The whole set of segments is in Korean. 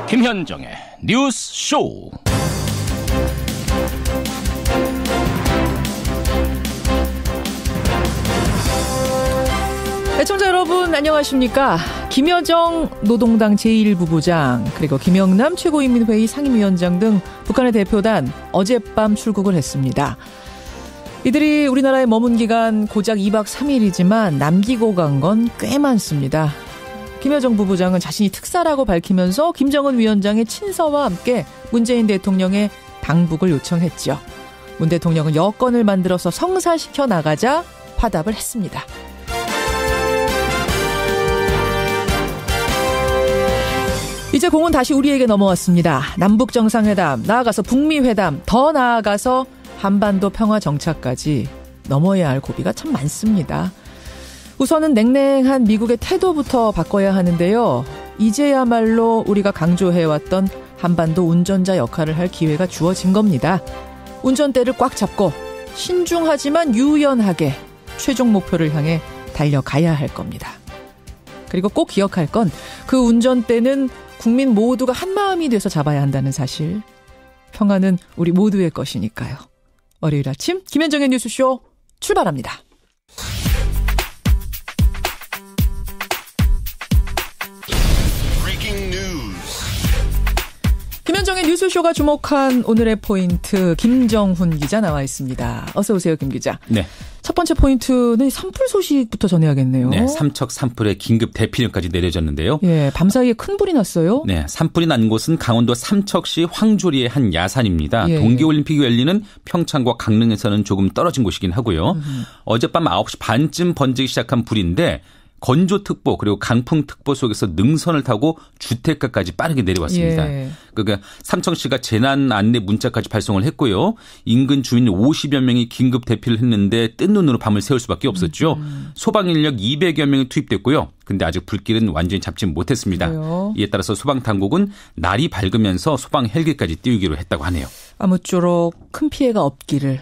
김현정의 뉴스쇼. 애청자 여러분 안녕하십니까. 김여정 노동당 제1부부장 그리고 김영남 최고인민회의 상임위원장 등 북한의 대표단 어젯밤 출국을 했습니다. 이들이 우리나라에 머문 기간 고작 2박 3일이지만 남기고 간 건 꽤 많습니다. 김여정 부부장은 자신이 특사라고 밝히면서 김정은 위원장의 친서와 함께 문재인 대통령의 방북을 요청했죠. 문 대통령은 여건을 만들어서 성사시켜 나가자 화답을 했습니다. 이제 공은 다시 우리에게 넘어왔습니다. 남북정상회담, 나아가서 북미회담, 더 나아가서 한반도 평화정착까지 넘어야 할 고비가 참 많습니다. 우선은 냉랭한 미국의 태도부터 바꿔야 하는데요. 이제야말로 우리가 강조해왔던 한반도 운전자 역할을 할 기회가 주어진 겁니다. 운전대를 꽉 잡고 신중하지만 유연하게 최종 목표를 향해 달려가야 할 겁니다. 그리고 꼭 기억할 건 그 운전대는 국민 모두가 한마음이 돼서 잡아야 한다는 사실. 평화는 우리 모두의 것이니까요. 월요일 아침 김현정의 뉴스쇼 출발합니다. 김현정의 뉴스쇼가 주목한 오늘의 포인트 김정훈 기자 나와 있습니다. 어서 오세요, 김 기자. 네. 첫 번째 포인트는 산불 소식부터 전해야겠네요. 네, 삼척 산불에 긴급 대피령까지 내려졌는데요. 예, 밤사이에 큰 불이 났어요. 네, 산불이 난 곳은 강원도 삼척시 황조리의 한 야산입니다. 예. 동계올림픽이 열리는 평창과 강릉에서는 조금 떨어진 곳이긴 하고요. 어젯밤 9시 반쯤 번지기 시작한 불인데 건조특보 그리고 강풍특보 속에서 능선을 타고 주택가까지 빠르게 내려왔습니다. 예. 그러니까 삼청시가 재난 안내 문자까지 발송을 했고요. 인근 주민 50여 명이 긴급 대피를 했는데 뜬 눈으로 밤을 새울 수밖에 없었죠. 소방 인력 200여 명이 투입됐고요. 근데 아직 불길은 완전히 잡지 못했습니다. 그래요? 이에 따라서 소방당국은 날이 밝으면서 소방 헬기까지 띄우기로 했다고 하네요. 아무쪼록 큰 피해가 없기를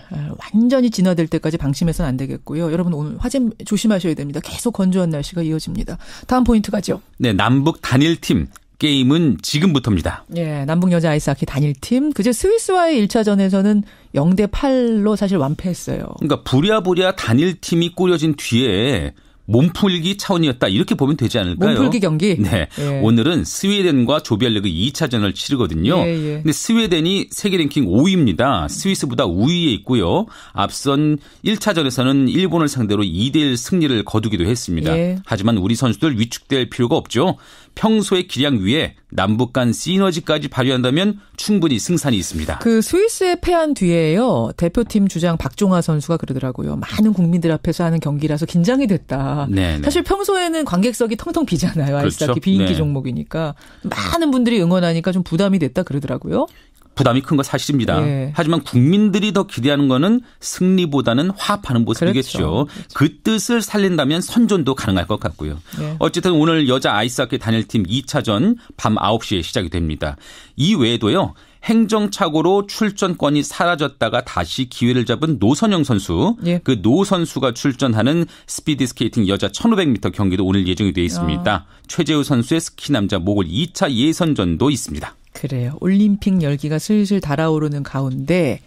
완전히 진화될 때까지 방심해서는 안 되겠고요. 여러분 오늘 화재 조심하셔야 됩니다. 계속 건조한 날씨가 이어집니다. 다음 포인트 가죠. 네, 남북 단일팀. 게임은 지금부터입니다. 예, 남북 여자 아이스하키 단일팀. 그제 스위스와의 1차전에서는 0대8로 사실 완패했어요. 그러니까 부랴부랴 단일팀이 꾸려진 뒤에 몸풀기 차원이었다 이렇게 보면 되지 않을까요? 몸풀기 경기? 네. 예. 오늘은 스웨덴과 조별리그 2차전을 치르거든요. 예. 근데 스웨덴이 세계 랭킹 5위입니다. 스위스보다 우위에 있고요. 앞선 1차전에서는 일본을 상대로 2대1 승리를 거두기도 했습니다. 예. 하지만 우리 선수들 위축될 필요가 없죠. 평소의 기량 위에 남북 간 시너지까지 발휘한다면 충분히 승산이 있습니다. 그 스위스에 패한 뒤에요. 대표팀 주장 박종화 선수가 그러더라고요. 많은 국민들 앞에서 하는 경기라서 긴장이 됐다. 네네. 사실 평소에는 관객석이 텅텅 비잖아요. 아이스하키 그렇죠. 비인기 네. 종목이니까. 많은 분들이 응원하니까 좀 부담이 됐다 그러더라고요. 부담이 큰 거 사실입니다. 예. 하지만 국민들이 더 기대하는 거는 승리보다는 화합하는 모습이겠죠. 그렇죠. 그 뜻을 살린다면 선전도 가능할 것 같고요. 예. 어쨌든 오늘 여자 아이스하키 단일팀 2차전 밤 9시에 시작이 됩니다. 이 외에도요. 행정착오로 출전권이 사라졌다가 다시 기회를 잡은 노선영 선수. 예. 그 노 선수가 출전하는 스피드스케이팅 여자 1500m 경기도 오늘 예정이 되어 있습니다. 최재우 선수의 스키 남자 모골 2차 예선전도 있습니다. 그래요. 올림픽 열기가 슬슬 달아오르는 가운데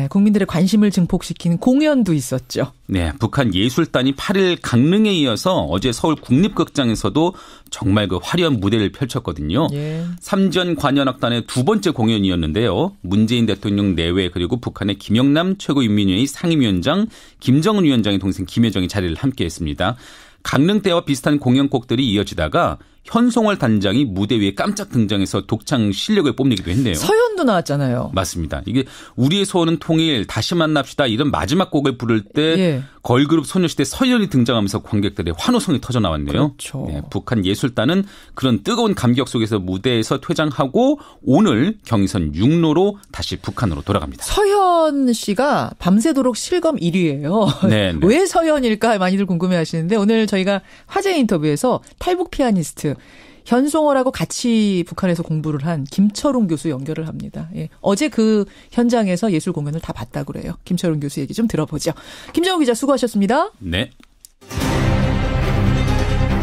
국민들의 관심을 증폭시키는 공연도 있었죠. 네, 북한 예술단이 8일 강릉에 이어서 어제 서울 국립극장에서도 정말 그 화려한 무대를 펼쳤거든요. 예. 삼전 관현악단의 두 번째 공연이었는데요. 문재인 대통령 내외 그리고 북한의 김영남 최고인민회의 상임위원장 김정은 위원장의 동생 김여정이 자리를 함께했습니다. 강릉 때와 비슷한 공연곡들이 이어지다가 현송월 단장이 무대 위에 깜짝 등장해서 독창 실력을 뽐내기도 했네요. 서현도 나왔잖아요. 맞습니다. 이게 우리의 소원은 통일, 다시 만납시다 이런 마지막 곡을 부를 때 예. 걸그룹 소녀시대 서현이 등장하면서 관객들의 환호성이 터져 나왔네요. 그렇죠. 네, 북한 예술단은 그런 뜨거운 감격 속에서 무대에서 퇴장하고 오늘 경의선 육로로 다시 북한으로 돌아갑니다. 서현 씨가 밤새도록 실검 1위예요. 네. 왜 서현일까 많이들 궁금해하시는데 오늘 저희가 화제 인터뷰에서 탈북 피아니스트 현송월하고 같이 북한에서 공부를 한 김철웅 교수 연결을 합니다. 예. 어제 그 현장에서 예술 공연을 다 봤다고 그래요. 김철웅 교수 얘기 좀 들어보죠. 김정우 기자 수고하셨습니다. 네.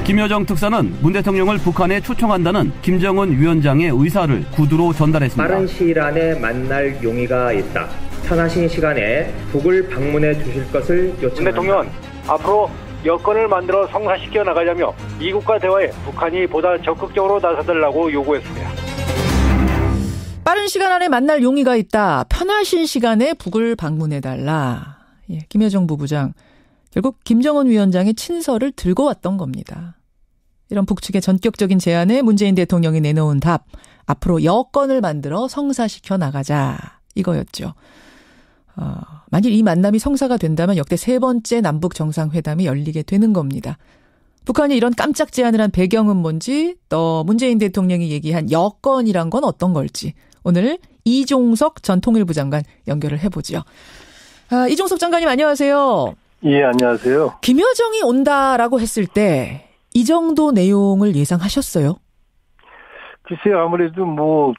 김여정 특사는 문 대통령을 북한에 초청한다는 김정은 위원장의 의사를 구두로 전달했습니다. 빠른 시일 안에 만날 용의가 있다. 편하신 시간에 북을 방문해 주실 것을 요청합니다. 문 대통령은 앞으로 여건을 만들어 성사시켜 나가자며 미국과 대화에 북한이 보다 적극적으로 나서달라고 요구했습니다. 빠른 시간 안에 만날 용의가 있다. 편하신 시간에 북을 방문해달라. 예, 김여정 부부장. 결국 김정은 위원장의 친서를 들고 왔던 겁니다. 이런 북측의 전격적인 제안에 문재인 대통령이 내놓은 답. 앞으로 여건을 만들어 성사시켜 나가자. 이거였죠. 만일 이 만남이 성사가 된다면 역대 3번째 남북 정상회담이 열리게 되는 겁니다. 북한이 이런 깜짝 제안을 한 배경은 뭔지, 또 문재인 대통령이 얘기한 여건이란 건 어떤 걸지 오늘 이종석 전 통일부 장관 연결을 해보죠. 이종석 장관님 안녕하세요. 예, 안녕하세요. 김여정이 온다라고 했을 때 이 정도 내용을 예상하셨어요? 글쎄요, 아무래도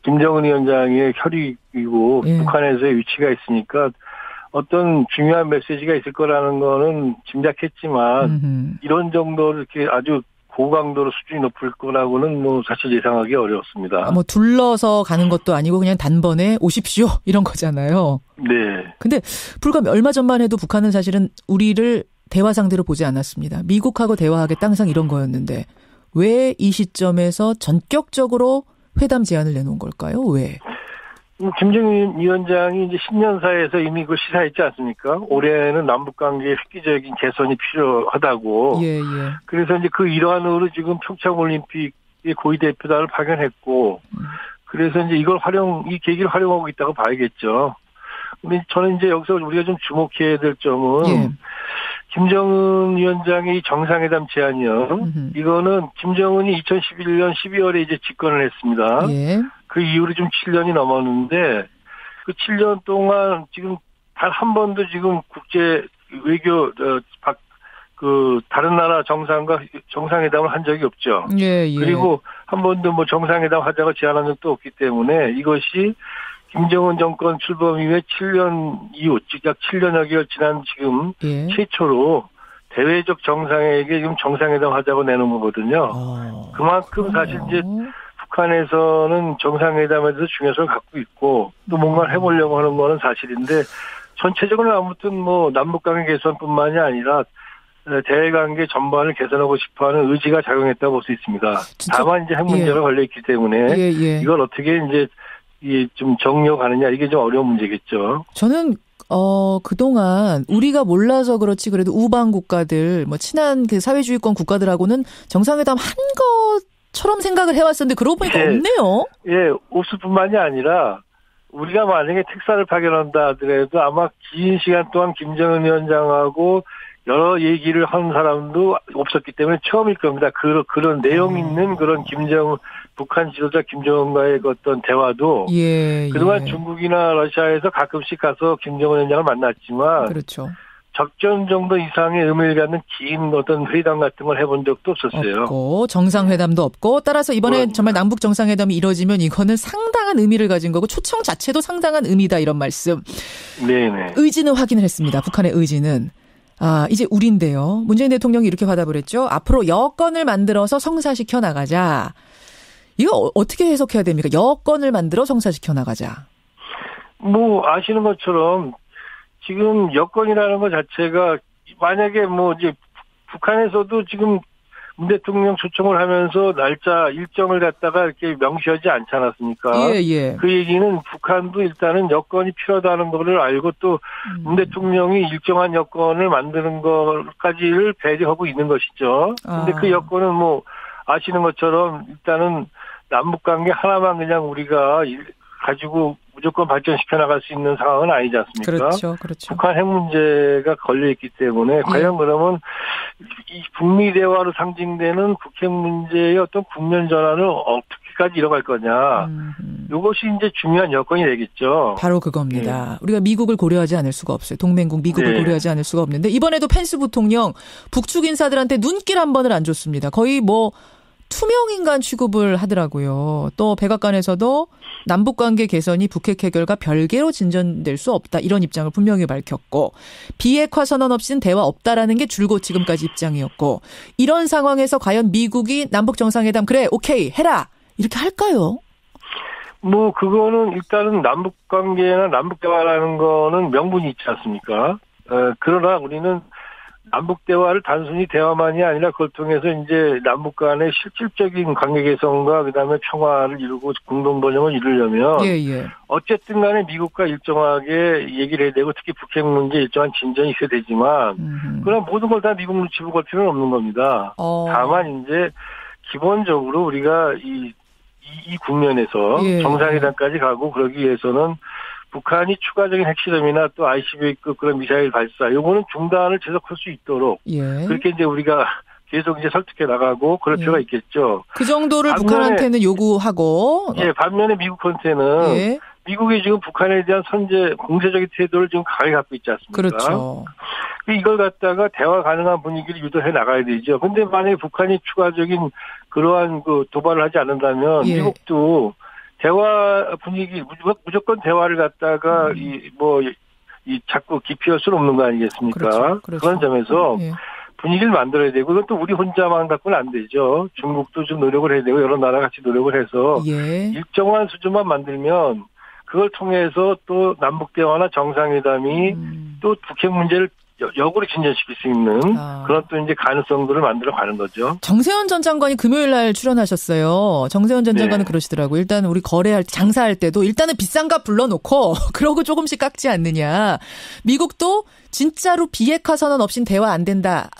김정은 위원장의 혈육이고 예. 북한에서의 위치가 있으니까 어떤 중요한 메시지가 있을 거라는 거는 짐작했지만 이런 정도로 이렇게 아주 고강도로 수준이 높을 거라고는 사실 예상하기 어려웠습니다. 둘러서 가는 것도 아니고 그냥 단번에 오십시오 이런 거잖아요. 네. 근데 불과 얼마 전만 해도 북한은 사실은 우리를 대화 상대로 보지 않았습니다. 미국하고 대화하겠다 항상 이런 거였는데 왜 이 시점에서 전격적으로 회담 제안을 내놓은 걸까요? 왜? 김정은 위원장이 이제 신년사에서 이미 그걸 시사했지 않습니까? 올해는 남북관계의 획기적인 개선이 필요하다고. 예. 그래서 이제 그 일환으로 지금 평창올림픽의 고위대표단을 파견했고, 그래서 이제 이 계기를 활용하고 있다고 봐야겠죠. 근데 저는 이제 여기서 우리가 좀 주목해야 될 점은, 예. 김정은 위원장의 이 정상회담 제안이요. 이거는 김정은이 2011년 12월에 이제 집권을 했습니다. 예. 그 이후로 좀 7년이 넘었는데 그 7년 동안 지금 단 한 번도 지금 국제 외교 다른 나라 정상과 정상회담을 한 적이 없죠. 예. 그리고 한 번도 정상회담 하자고 제안한 적도 없기 때문에 이것이 김정은 정권 출범 이후에 7년 이후, 즉 약 7년여 개월 지난 지금 예. 최초로 대외적 정상에게 지금 정상회담 하자고 내놓은 거거든요. 그만큼 사실 이제 북한에서는 정상회담에 대해서 중요성을 갖고 있고 또 뭔가를 해보려고 하는 거는 사실인데 전체적으로 아무튼 남북관계 개선뿐만이 아니라 대외관계 전반을 개선하고 싶어하는 의지가 작용했다고 볼 수 있습니다. 진짜? 다만 이제 핵 문제가 걸려있기 때문에 이걸 어떻게 이제 좀 정리하느냐 이게 좀 어려운 문제겠죠. 저는 그동안 우리가 몰라서 그렇지 그래도 우방 국가들 친한 그 사회주의권 국가들하고는 정상회담 한 것처럼 생각을 해왔었는데 그러고 보니까 없네요. 예, 없을 뿐만이 아니라 우리가 만약에 특사를 파견한다 하더라도 아마 긴 시간 동안 김정은 위원장하고 여러 얘기를 한 사람도 없었기 때문에 처음일 겁니다. 그런 내용 있는 그런 북한 지도자 김정은과의 어떤 대화도 그동안 중국이나 러시아에서 가끔씩 가서 김정은 위원장을 만났지만 그렇죠. 적정 정도 이상의 의미를 갖는 긴 어떤 회담 같은 걸 해본 적도 없었어요. 없고 정상회담도 없고 따라서 이번에 정말 남북 정상회담이 이뤄지면 이거는 상당한 의미를 가진 거고 초청 자체도 상당한 의미다 이런 말씀. 네네. 의지는 확인을 했습니다. 북한의 의지는. 이제 우리인데요. 문재인 대통령이 이렇게 화답을 했죠. 앞으로 여건을 만들어서 성사시켜 나가자. 이거 어떻게 해석해야 됩니까? 여건을 만들어 성사시켜 나가자. 아시는 것처럼 지금 여건이라는 것 자체가 만약에 이제 북한에서도 지금 문 대통령 초청을 하면서 날짜 일정을 갖다가 이렇게 명시하지 않지 않았습니까? 예. 그 얘기는 북한도 일단은 여건이 필요하다는 거를 알고 또 문 대통령이 일정한 여건을 만드는 것까지를 배려하고 있는 것이죠. 근데 그 여건은 아시는 것처럼 일단은 남북관계 하나만 그냥 우리가 가지고 무조건 발전시켜 나갈 수 있는 상황은 아니지 않습니까? 그렇죠. 북한 핵 문제가 걸려있기 때문에 과연 그러면 이 북미 대화로 상징되는 북핵 문제의 어떤 국면 전환을 어떻게까지 이뤄갈 거냐. 이것이 이제 중요한 여건이 되겠죠. 바로 그겁니다. 우리가 미국을 고려하지 않을 수가 없어요. 동맹국 미국을 고려하지 않을 수가 없는데 이번에도 펜스 부통령 북측 인사들한테 눈길 한 번을 안 줬습니다. 거의 투명인간 취급을 하더라고요. 또 백악관에서도 남북관계 개선이 북핵 해결과 별개로 진전될 수 없다. 이런 입장을 분명히 밝혔고 비핵화 선언 없이는 대화 없다라는 게 줄곧 지금까지 입장이었고 이런 상황에서 과연 미국이 남북 정상회담 그래 오케이 해라 이렇게 할까요? 뭐 그거는 일단은 남북 관계나 남북 대화라는 거는 명분이 있지 않습니까? 그러나 우리는 남북 대화를 단순히 대화만이 아니라 그걸 통해서 이제 남북 간의 실질적인 관계 개선과 그다음에 평화를 이루고 공동 번영을 이루려면 어쨌든 간에 미국과 일정하게 얘기를 해야 되고 특히 북핵 문제 일정한 진전이 있어야 되지만 그럼 모든 걸 다 미국 눈치 보고 할 필요는 없는 겁니다. 다만 이제 기본적으로 우리가 이 국면에서 정상회담까지 가고 그러기 위해서는 북한이 추가적인 핵실험이나 또 ICBM급 그런 미사일 발사, 요거는 중단을 지속할 수 있도록 그렇게 이제 우리가 계속 이제 설득해 나가고 그럴 필요가 있겠죠. 그 정도를 반면에, 북한한테는 요구하고. 반면에 미국한테는 미국이 지금 북한에 대한 공세적인 태도를 지금 강하게 갖고 있지 않습니까? 그렇죠. 이걸 갖다가 대화 가능한 분위기를 유도해 나가야 되죠. 근데 만약에 북한이 추가적인 그러한 그 도발을 하지 않는다면 미국도 대화 분위기 무조건 대화를 갖다가 자꾸 기피할 수는 없는 거 아니겠습니까? 그렇죠. 그런 점에서 분위기를 만들어야 되고 이건 또 우리 혼자만 갖고는 안 되죠. 중국도 좀 노력을 해야 되고 여러 나라 같이 노력을 해서 일정한 수준만 만들면 그걸 통해서 또 남북 대화나 정상회담이 또 북핵 문제를 역으로 진전시킬 수 있는 그런 또 이제 가능성들을 만들어 가는 거죠. 정세현 전 장관이 금요일 날 출연하셨어요. 정세현 전 장관은 그러시더라고요. 일단 우리 거래할 때, 장사할 때도 일단은 비싼 값 불러놓고 그러고 조금씩 깎지 않느냐. 미국도 진짜로 비핵화 선언 없인 대화 안 된다.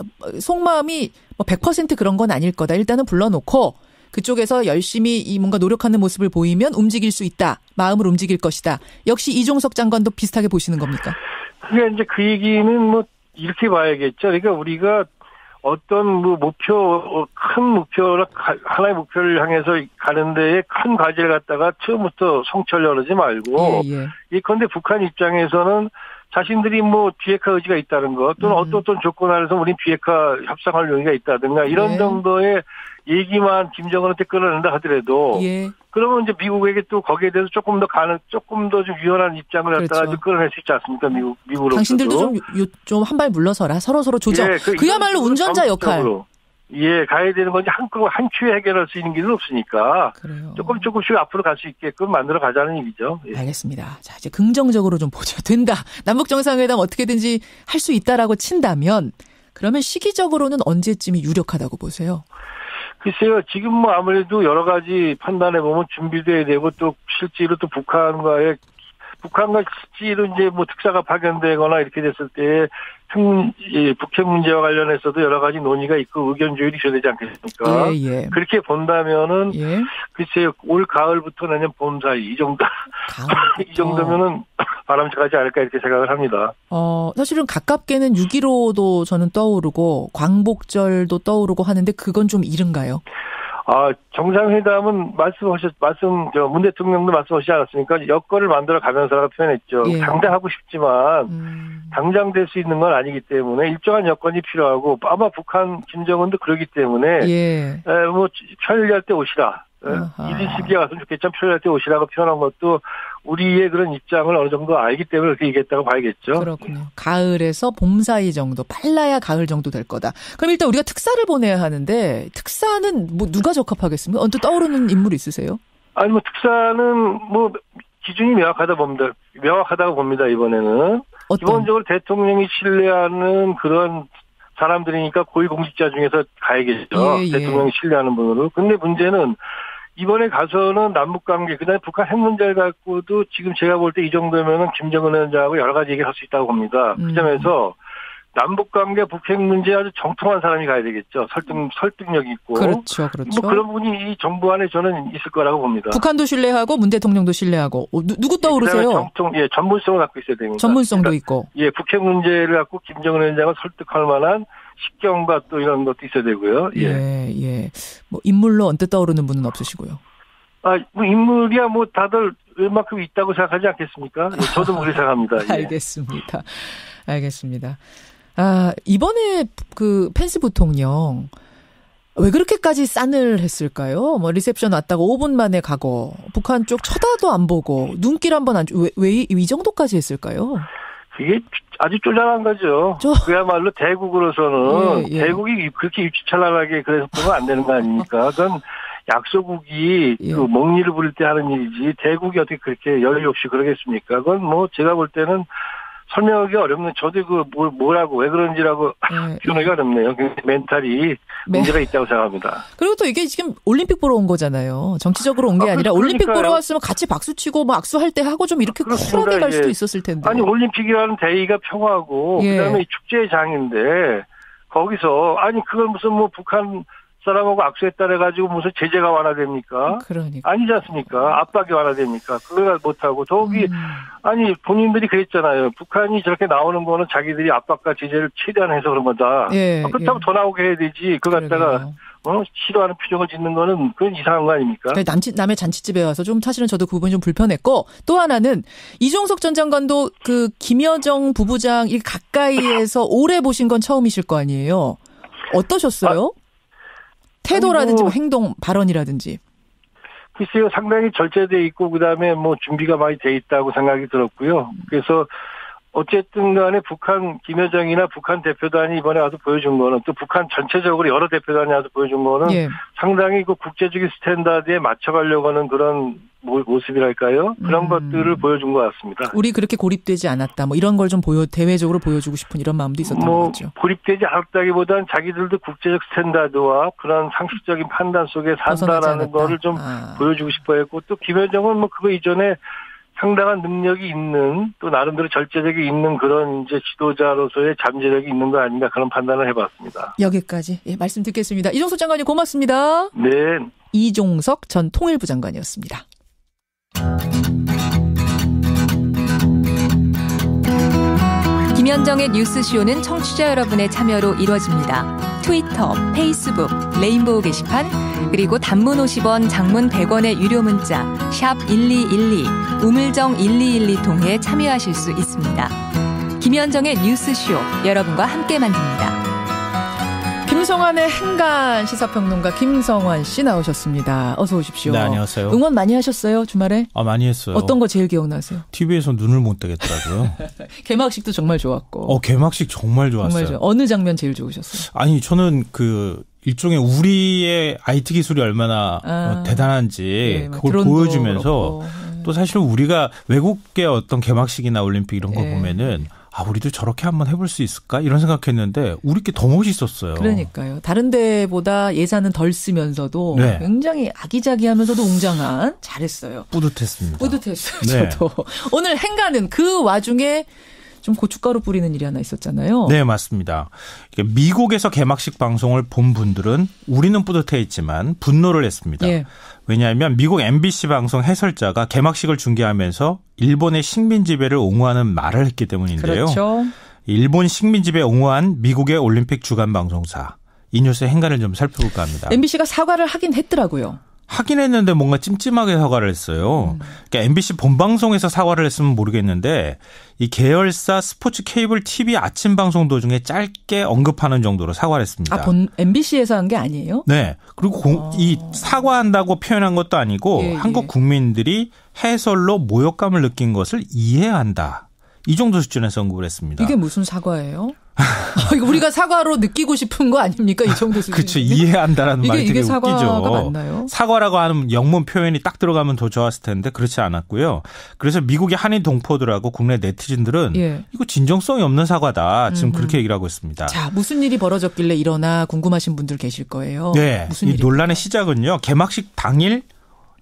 속마음이 100% 그런 건 아닐 거다. 일단은 불러놓고 그쪽에서 열심히 뭔가 노력하는 모습을 보이면 움직일 수 있다. 마음을 움직일 것이다. 역시 이종석 장관도 비슷하게 보시는 겁니까? 그게 이제 그 얘기는 이렇게 봐야겠죠. 그러니까 우리가 어떤 큰 목표를, 하나의 목표를 향해서 가는 데에 큰 과제를 갖다가 처음부터 성철 하지 말고, 예컨대 북한 입장에서는 자신들이 비핵화 의지가 있다는 것, 또는 어떤 조건 아래서 우린 비핵화 협상할 용의가 있다든가, 이런 정도의 얘기만 김정은한테 끌어낸다 하더라도, 그러면 이제 미국에게 또 거기에 대해서 조금 더 좀 유연한 입장을 갖다가 끌어낼 수 있지 않습니까? 미국으로서도. 당신들도 좀 한 발 물러서라. 서로 조정. 그야말로 운전자 역할. 가야 되는 건지 한 큐에 해결할 수 있는 길은 없으니까. 그래요. 조금씩 앞으로 갈 수 있게끔 만들어 가자는 얘기죠. 알겠습니다. 자, 이제 긍정적으로 좀 보죠. 된다. 남북 정상회담 어떻게든지 할 수 있다라고 친다면, 그러면 시기적으로는 언제쯤이 유력하다고 보세요? 글쎄요, 지금 아무래도 여러 가지 판단해보면 준비돼야 되고 또 실제로 또 북한과 실제로 이제 특사가 파견되거나 이렇게 됐을 때 북핵 문제와 관련해서도 여러 가지 논의가 있고 의견 조율이 있어야 되지 않겠습니까? 그렇게 본다면은 글쎄요, 올 가을부터 내년 봄 사이 이 정도면은 바람직하지 않을까 이렇게 생각을 합니다. 사실은 가깝게는 6.15도 저는 떠오르고 광복절도 떠오르고 하는데 그건 좀 이른가요? 정상회담은 문 대통령도 말씀하시지 않았습니까? 여건을 만들어 가면서라고 표현했죠. 당장 하고 싶지만 당장 될 수 있는 건 아니기 때문에 일정한 여건이 필요하고 아마 북한 김정은도 그러기 때문에 편리할 때 오시라. 이른 시기에 왔으면 좋겠지만 편리할 때 오시라고 표현한 것도 우리의 그런 입장을 어느 정도 알기 때문에 그렇게 얘기했다고 봐야겠죠. 그렇군요. 가을에서 봄 사이 정도, 빨라야 가을 정도 될 거다. 그럼 일단 우리가 특사를 보내야 하는데 특사는 누가 적합하겠습니까? 언뜻 떠오르는 인물 있으세요? 특사는 기준이 명확하다고 봅니다. 이번에는 기본적으로 대통령이 신뢰하는 그런 사람들이니까 고위공직자 중에서 가야겠죠. 대통령이 신뢰하는 분으로. 근데 문제는 이번에 가서는 남북관계, 그다음에 북한 핵 문제를 갖고도 지금 제가 볼 때 이 정도면은 김정은 위원장하고 여러 가지 얘기를 할 수 있다고 봅니다. 그 점에서 남북관계, 북핵 문제 아주 정통한 사람이 가야 되겠죠. 설득력이 있고. 그렇죠. 그런 분이 이 정부 안에 저는 있을 거라고 봅니다. 북한도 신뢰하고 문 대통령도 신뢰하고. 누구 떠오르세요? 전문성을 갖고 있어야 됩니다. 전문성도 있고. 북핵 문제를 갖고 김정은 위원장을 설득할 만한 식견과 또 이런 것도 있어야 되고요. 인물로 언뜻 떠오르는 분은 없으시고요. 인물이야 다들 웬만큼 있다고 생각하지 않겠습니까? 저도 그렇게 생각합니다. 알겠습니다. 이번에 그 펜스 부통령 왜 그렇게까지 싸늘했을까요? 뭐 리셉션 왔다가 5분 만에 가고 북한 쪽 쳐다도 안 보고 눈길 한번 안 왜 이 정도까지 했을까요? 이게 아주 쪼잔한 거죠. 그야말로 대국으로서는 대국이 그렇게 유치찬란하게 그래서 보면 안 되는 거 아닙니까? 그건 약소국이 그 멍리를 부릴 때 하는 일이지 대국이 어떻게 그렇게 여유 없이 그러겠습니까? 그건 뭐 제가 볼 때는 설명하기 어렵네요. 저도 그 뭐라고 왜 그런지라고 표현하기 어렵네요. 멘탈이 문제가 있다고 생각합니다. 그리고 또 이게 지금 올림픽 보러 온 거잖아요. 정치적으로 온 게 아니라 올림픽 보러 왔으면 같이 박수치고 뭐 악수할 때 하고 좀 이렇게 쿨하게 갈 수도 있었을 텐데. 아니 올림픽이라는 대의가 평화고 그다음에 축제의 장인데 거기서 아니 그걸 무슨 뭐 북한 사람하고 악수했다 해가지고 무슨 제재가 완화됩니까? 그러니까. 아니지 않습니까? 압박이 완화됩니까? 그걸 못하고 더욱이 아니 본인들이 그랬잖아요. 북한이 저렇게 나오는 거는 자기들이 압박과 제재를 최대한 해서 그런 거다. 그렇다고 더 나오게 해야 되지. 그걸 갖다가 싫어하는 표정을 짓는 거는 그건 이상한 거 아닙니까? 남의 잔치집에 와서 좀 사실은 저도 그 부분이 좀 불편했고 또 하나는 이종석 전 장관도 그 김여정 부부장 이 가까이에서 오래 보신 건 처음이실 거 아니에요. 어떠셨어요? 태도라든지 뭐 행동, 발언이라든지. 글쎄요, 상당히 절제돼 있고, 그 다음에 뭐 준비가 많이 돼 있다고 생각이 들었고요. 그래서 어쨌든 간에 북한 김여정이나 북한 대표단이 이번에 와서 보여준 거는 또 북한 전체적으로 여러 대표단이 와서 보여준 거는 상당히 그 국제적인 스탠다드에 맞춰가려고 하는 그런 모습이랄까요? 그런 것들을 보여준 것 같습니다. 우리 그렇게 고립되지 않았다. 뭐 이런 걸 좀 대외적으로 보여주고 싶은 이런 마음도 있었던 거죠. 고립되지 않았다기보다는 자기들도 국제적 스탠다드와 그런 상식적인 판단 속에 산다라는 거를 좀 보여주고 싶어 했고 또 김여정은 뭐 그거 이전에 상당한 능력이 있는 또 나름대로 절제력이 있는 그런 이제 지도자로서의 잠재력이 있는 거 아닌가 그런 판단을 해봤습니다. 여기까지 말씀 듣겠습니다. 이종석 장관님 고맙습니다. 네. 이종석 전 통일부 장관이었습니다. 김현정의 뉴스쇼는 청취자 여러분의 참여로 이루어집니다. 트위터, 페이스북, 레인보우 게시판 그리고 단문 50원, 장문 100원의 유료 문자 샵 1212, 우물정 1212 통해 참여하실 수 있습니다. 김현정의 뉴스쇼 여러분과 함께 만듭니다. 김성환의 행간 시사평론가 김성환 씨 나오셨습니다. 어서 오십시오. 네, 안녕하세요. 응원 많이 하셨어요, 주말에? 많이 했어요. 어떤 거 제일 기억나세요? TV에서 눈을 못 떼겠더라고요. 개막식도 정말 좋았고. 개막식 정말 좋았어요. 정말 어느 장면 제일 좋으셨어요? 아니, 저는 일종의 우리의 IT 기술이 얼마나 대단한지 그걸 보여주면서 또 사실 우리가 외국의 어떤 개막식이나 올림픽 이런 거 보면은 우리도 저렇게 한번 해볼 수 있을까? 이런 생각했는데 우리께 더 멋있었어요. 그러니까요. 다른 데보다 예산은 덜 쓰면서도 굉장히 아기자기하면서도 웅장한 잘했어요. 뿌듯했습니다. 뿌듯했어요. 저도. 오늘 행가는 그 와중에 좀 고춧가루 뿌리는 일이 하나 있었잖아요. 네, 맞습니다. 미국에서 개막식 방송을 본 분들은 우리는 뿌듯해했지만 분노를 했습니다. 왜냐하면 미국 MBC 방송 해설자가 개막식을 중계하면서 일본의 식민 지배를 옹호하는 말을 했기 때문인데요. 그렇죠. 일본 식민 지배 옹호한 미국의 올림픽 주간 방송사. 이 뉴스의 행간을 좀 살펴볼까 합니다. MBC가 사과를 하긴 했더라고요. 하긴 했는데 뭔가 찜찜하게 사과를 했어요. 그러니까 MBC 본방송에서 사과를 했으면 모르겠는데 이 계열사 스포츠 케이블 TV 아침 방송 도중에 짧게 언급하는 정도로 사과를 했습니다. MBC에서 한 게 아니에요? 네. 그리고 이 사과한다고 표현한 것도 아니고 한국 국민들이 해설로 모욕감을 느낀 것을 이해해야 한다. 이 정도 수준에서 언급을 했습니다. 이게 무슨 사과예요? 우리가 사과로 느끼고 싶은 거 아닙니까? 이 정도 수준. 그렇죠. 이해한다라는 말이 되게 웃기죠. 이게 사과가 맞나요? 사과라고 하는 영문 표현이 딱 들어가면 더 좋았을 텐데 그렇지 않았고요. 그래서 미국의 한인 동포들하고 국내 네티즌들은 이거 진정성이 없는 사과다. 지금 그렇게 얘기를 하고 있습니다. 자, 무슨 일이 벌어졌길래 이러나 궁금하신 분들 계실 거예요. 네. 이 논란의 시작은요. 개막식 당일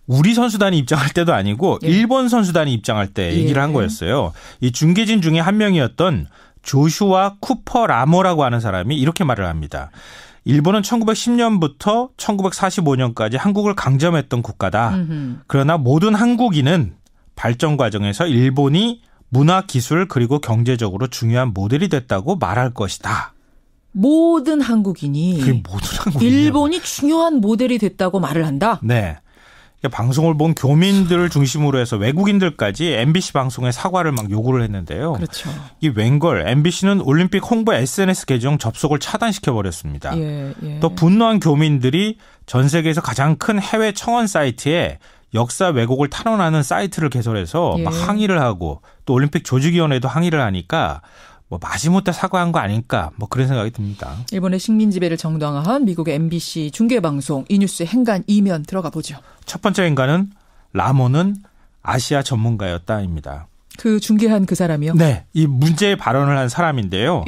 우리 선수단이 입장할 때도 아니고 일본 선수단이 입장할 때 얘기를 한 거였어요. 이 중계진 중에 한 명이었던 조슈아 쿠퍼 라모라고 하는 사람이 이렇게 말을 합니다. 일본은 1910년부터 1945년까지 한국을 강점했던 국가다. 그러나 모든 한국인은 발전 과정에서 일본이 문화, 기술 그리고 경제적으로 중요한 모델이 됐다고 말할 것이다. 모든 한국인이 일본이 중요한 모델이 됐다고 말을 한다? 네. 방송을 본 교민들을 중심으로 해서 외국인들까지 MBC 방송에 사과를 막 요구를 했는데요. 그렇죠. 이 웬걸 MBC는 올림픽 홍보 SNS 계정 접속을 차단시켜버렸습니다. 또 분노한 교민들이 전 세계에서 가장 큰 해외 청원 사이트에 역사 왜곡을 탄원하는 사이트를 개설해서 막 항의를 하고 또 올림픽 조직위원회도 항의를 하니까 뭐 마지못해 사과한 거 아닐까 뭐 그런 생각이 듭니다. 일본의 식민 지배를 정당화한 미국의 MBC 중계방송 이 뉴스의 행간 이면 들어가 보죠. 첫 번째 행간은 라모는 아시아 전문가였다입니다. 그 중계한 그 사람이요? 네. 이 문제의 발언을 한 사람인데요.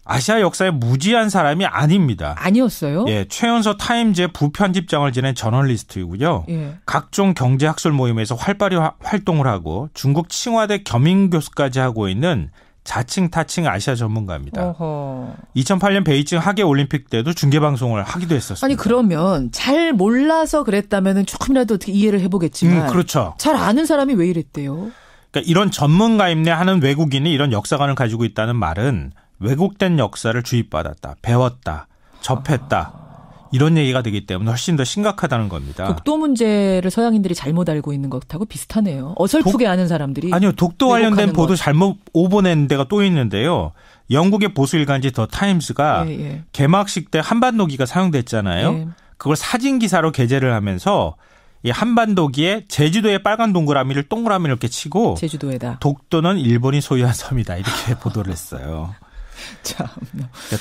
아시아 역사에 무지한 사람이 아닙니다. 아니었어요? 최연소 타임즈의 부편집장을 지낸 저널리스트이고요. 각종 경제학술 모임에서 활발히 활동을 하고 중국 칭화대 겸임교수까지 하고 있는 자칭 타칭 아시아 전문가입니다. 2008년 베이징 하계올림픽 때도 중계방송을 하기도 했었습니다. 아니 그러면 잘 몰라서 그랬다면 조금이라도 어떻게 이해를 해보겠지만 그렇죠. 잘 아는 사람이 왜 이랬대요? 그러니까 이런 전문가임내 하는 외국인이 이런 역사관을 가지고 있다는 말은 왜곡된 역사를 주입받았다, 배웠다, 접했다. 이런 얘기가 되기 때문에 훨씬 더 심각하다는 겁니다. 독도 문제를 서양인들이 잘못 알고 있는 것하고 비슷하네요. 어설프게 아는 사람들이. 아니요. 독도 관련된 보도 잘못 오보낸 데가 또 있는데요. 영국의 보수 일간지 더 타임스가 개막식 때 한반도기가 사용됐잖아요. 그걸 사진 기사로 게재를 하면서 이 한반도기에 제주도의 빨간 동그라미를 이렇게 치고 제주도에다. 독도는 일본이 소유한 섬이다. 이렇게 보도를 했어요. 참.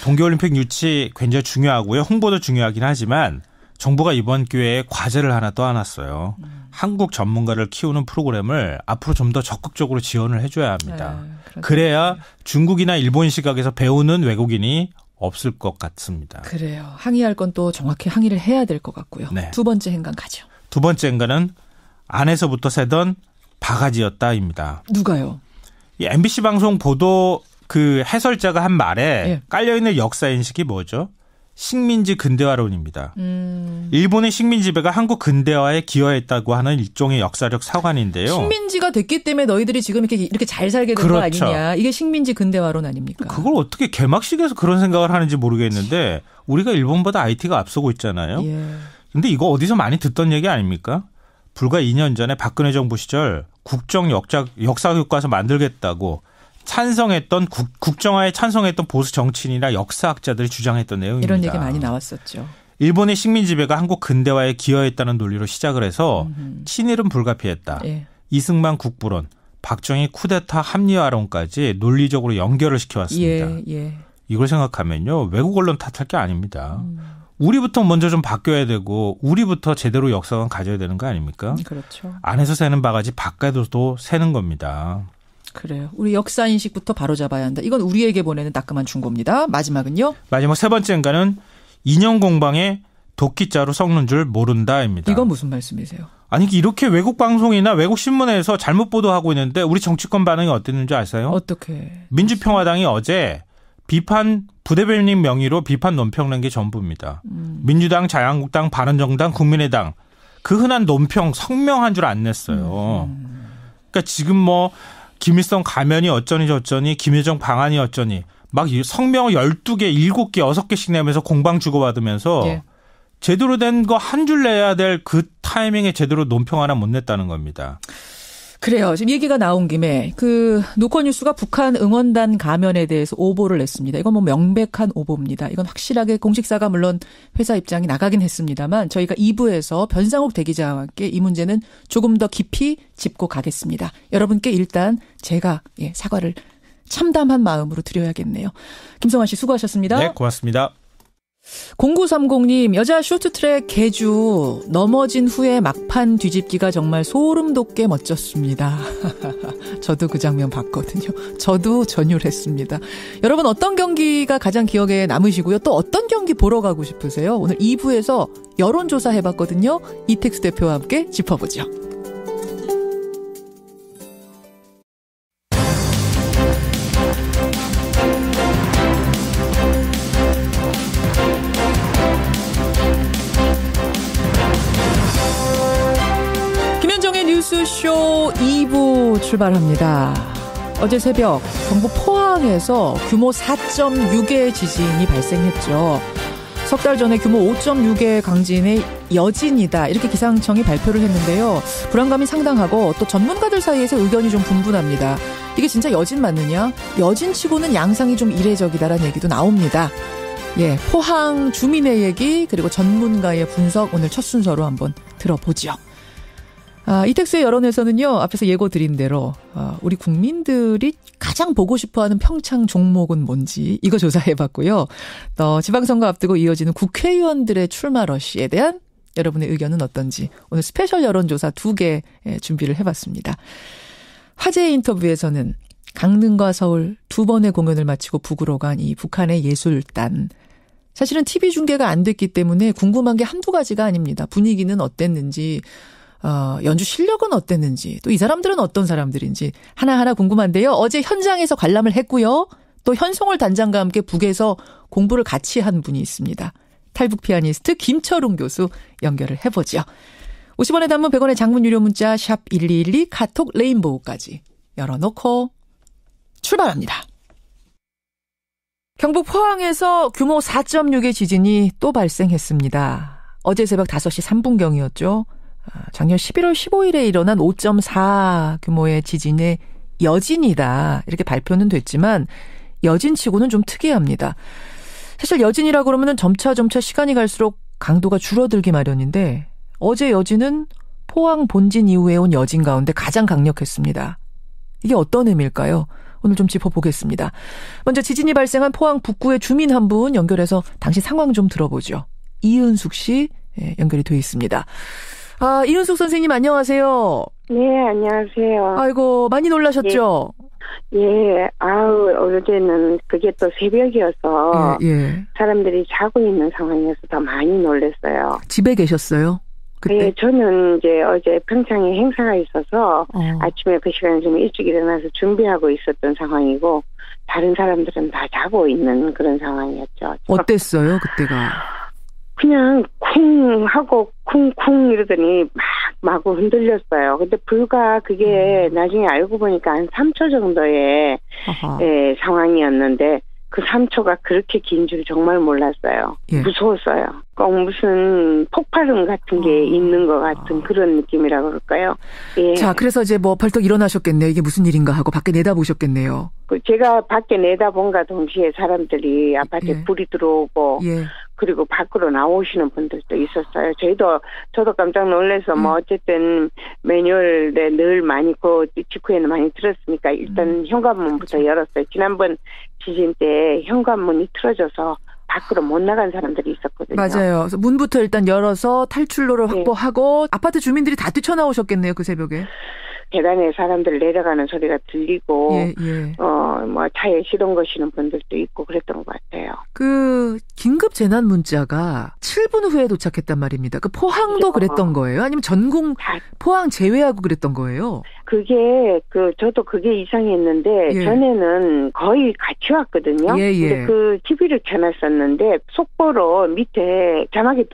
동계올림픽 유치 굉장히 중요하고요. 홍보도 중요하긴 하지만 정부가 이번 기회에 과제를 하나 떠안았어요. 한국 전문가를 키우는 프로그램을 앞으로 좀 더 적극적으로 지원을 해줘야 합니다. 그래야 중국이나 일본 시각에서 배우는 외국인이 없을 것 같습니다. 그래요. 항의할 건 또 정확히 항의를 해야 될 것 같고요. 두 번째 행간 가죠. 두 번째 행간은 안에서부터 새던 바가지였다입니다. 누가요? 이 MBC 방송 보도 그 해설자가 한 말에 깔려있는 역사인식이 뭐죠? 식민지 근대화론입니다. 일본의 식민 지배가 한국 근대화에 기여했다고 하는 일종의 역사적 사관인데요. 식민지가 됐기 때문에 너희들이 지금 이렇게 잘 살게 된 거 아니냐. 이게 식민지 근대화론 아닙니까? 그걸 어떻게 개막식에서 그런 생각을 하는지 모르겠는데 우리가 일본보다 IT가 앞서고 있잖아요. 근데 이거 어디서 많이 듣던 얘기 아닙니까? 불과 2년 전에 박근혜 정부 시절 국정 역사교과서 만들겠다고 찬성했던 국정화에 찬성했던 보수 정치인이나 역사학자들이 주장했던 내용입니다. 이런 얘기 많이 나왔었죠. 일본의 식민 지배가 한국 근대화에 기여했다는 논리로 시작을 해서 친일은 불가피했다. 이승만 국부론, 박정희 쿠데타 합리화론까지 논리적으로 연결을 시켜왔습니다. 이걸 생각하면요. 외국 언론 탓할 게 아닙니다. 우리부터 먼저 좀 바뀌어야 되고 우리부터 제대로 역사관 가져야 되는 거 아닙니까? 그렇죠. 안에서 새는 바가지 바깥에서도 새는 겁니다. 그래요. 우리 역사인식부터 바로잡아야 한다. 이건 우리에게 보내는 따끔한 충고입니다. 마지막은요? 마지막 세 번째인가는 인형공방에 도끼자루 섞는 줄 모른다입니다. 이건 무슨 말씀이세요? 아니 이렇게 외국 방송이나 외국 신문에서 잘못 보도하고 있는데 우리 정치권 반응이 어땠는지 아세요? 어떻게? 민주평화당이 어제 비판 부대변인 명의로 비판 논평 낸 게 전부입니다. 민주당, 자유한국당, 바른정당, 국민의당 그 흔한 논평 성명한 줄 안 냈어요. 그러니까 지금 뭐 김일성 가면이 어쩌니 저쩌니 김여정 방안이 어쩌니 막 성명을 12개, 7개, 6개씩 내면서 공방 주고받으면서 제대로 된 거 한 줄 내야 될 그 타이밍에 제대로 논평 하나 못 냈다는 겁니다. 그래요. 지금 얘기가 나온 김에 그 노컷뉴스가 북한 응원단 가면에 대해서 오보를 냈습니다. 이건 뭐 명백한 오보입니다. 이건 확실하게 공식사가 물론 회사 입장이 나가긴 했습니다만 저희가 2부에서 변상욱 대기자와 함께 이 문제는 조금 더 깊이 짚고 가겠습니다. 여러분께 일단 제가 사과를 참담한 마음으로 드려야겠네요. 김성환 씨 수고하셨습니다. 네, 고맙습니다. 0930님, 여자 쇼트트랙 계주 넘어진 후에 막판 뒤집기가 정말 소름 돋게 멋졌습니다. 저도 그 장면 봤거든요. 저도 전율했습니다. 여러분 어떤 경기가 가장 기억에 남으시고요? 또 어떤 경기 보러 가고 싶으세요? 오늘 2부에서 여론조사 해봤거든요. 이택수 대표와 함께 짚어보죠. 뉴스쇼 2부 출발합니다. 어제 새벽 경북 포항에서 규모 4.6의 지진이 발생했죠. 석 달 전에 규모 5.6의 강진의 여진이다. 이렇게 기상청이 발표를 했는데요. 불안감이 상당하고 또 전문가들 사이에서 의견이 좀 분분합니다. 이게 진짜 여진 맞느냐? 여진치고는 양상이 좀 이례적이다라는 얘기도 나옵니다. 예, 포항 주민의 얘기 그리고 전문가의 분석 오늘 첫 순서로 한번 들어보죠. 이택수의 여론에서는요. 앞에서 예고 드린 대로 우리 국민들이 가장 보고 싶어하는 평창 종목은 뭔지 이거 조사해봤고요. 또 지방선거 앞두고 이어지는 국회의원들의 출마 러시에 대한 여러분의 의견은 어떤지 오늘 스페셜 여론조사 2개 준비를 해봤습니다. 화제의 인터뷰에서는 강릉과 서울 2번의 공연을 마치고 북으로 간 이 북한의 예술단. 사실은 TV 중계가 안 됐기 때문에 궁금한 게 한두 가지가 아닙니다. 분위기는 어땠는지 연주 실력은 어땠는지 또 이 사람들은 어떤 사람들인지 하나하나 궁금한데요. 어제 현장에서 관람을 했고요. 또 현송월 단장과 함께 북에서 공부를 같이 한 분이 있습니다. 탈북 피아니스트 김철웅 교수 연결을 해보죠. 50원의 단문 100원의 장문 유료 문자 샵 1212 카톡 레인보우까지 열어놓고 출발합니다. 경북 포항에서 규모 4.6의 지진이 또 발생했습니다. 어제 새벽 5시 3분경이었죠. 작년 11월 15일에 일어난 5.4 규모의 지진의 여진이다. 이렇게 발표는 됐지만 여진치고는 좀 특이합니다. 사실 여진이라고 그러면 점차 시간이 갈수록 강도가 줄어들기 마련인데 어제 여진은 포항 본진 이후에 온 여진 가운데 가장 강력했습니다. 이게 어떤 의미일까요? 오늘 좀 짚어보겠습니다. 먼저 지진이 발생한 포항 북구의 주민 한 분 연결해서 당시 상황 좀 들어보죠. 이은숙 씨 연결이 돼 있습니다. 이은숙 선생님 안녕하세요. 네, 안녕하세요. 아이고 많이 놀라셨죠? 예, 어제는 그게 또 새벽이어서 사람들이 자고 있는 상황이어서 더 많이 놀랐어요. 집에 계셨어요? 그때? 네, 저는 이제 어제 평창에 행사가 있어서 아침에 그 시간에 좀 일찍 일어나서 준비하고 있었던 상황이고 다른 사람들은 다 자고 있는 그런 상황이었죠. 어땠어요, 그때가? 그냥 쿵 하고 쿵쿵 이러더니 마구 흔들렸어요. 근데 불과 그게 나중에 알고 보니까 한 3초 정도의 상황이었는데 그 3초가 그렇게 긴 줄 정말 몰랐어요. 예. 무서웠어요. 꼭 무슨 폭발음 같은 게 있는 것 같은 그런 느낌이라고 그럴까요? 예. 자, 그래서 이제 뭐 벌떡 일어나셨겠네요. 이게 무슨 일인가 하고 밖에 내다보셨겠네요. 제가 밖에 내다본과 동시에 사람들이 아파트에 불이 들어오고 그리고 밖으로 나오시는 분들도 있었어요. 저도 깜짝 놀라서 뭐 어쨌든 매뉴얼에 늘 많이 직후에는 많이 들었으니까 일단 현관문부터 열었어요. 지난번 지진 때 현관문이 틀어져서 밖으로 못 나간 사람들이 있었거든요. 맞아요. 그래서 문부터 일단 열어서 탈출로를 확보하고 아파트 주민들이 다 뛰쳐나오셨겠네요. 그 새벽에. 계단에 사람들 내려가는 소리가 들리고 뭐 차에 시동 거시는 분들도 있고 그랬던 것 같아요. 그 긴급 재난 문자가 7분 후에 도착했단 말입니다. 그 포항도 그랬던 거예요? 아니면 전국 포항 제외하고 그랬던 거예요? 그게 저도 그게 이상했는데 전에는 거의 같이 왔거든요. 근데 그 TV를 켜놨었는데 속보로 밑에 자막이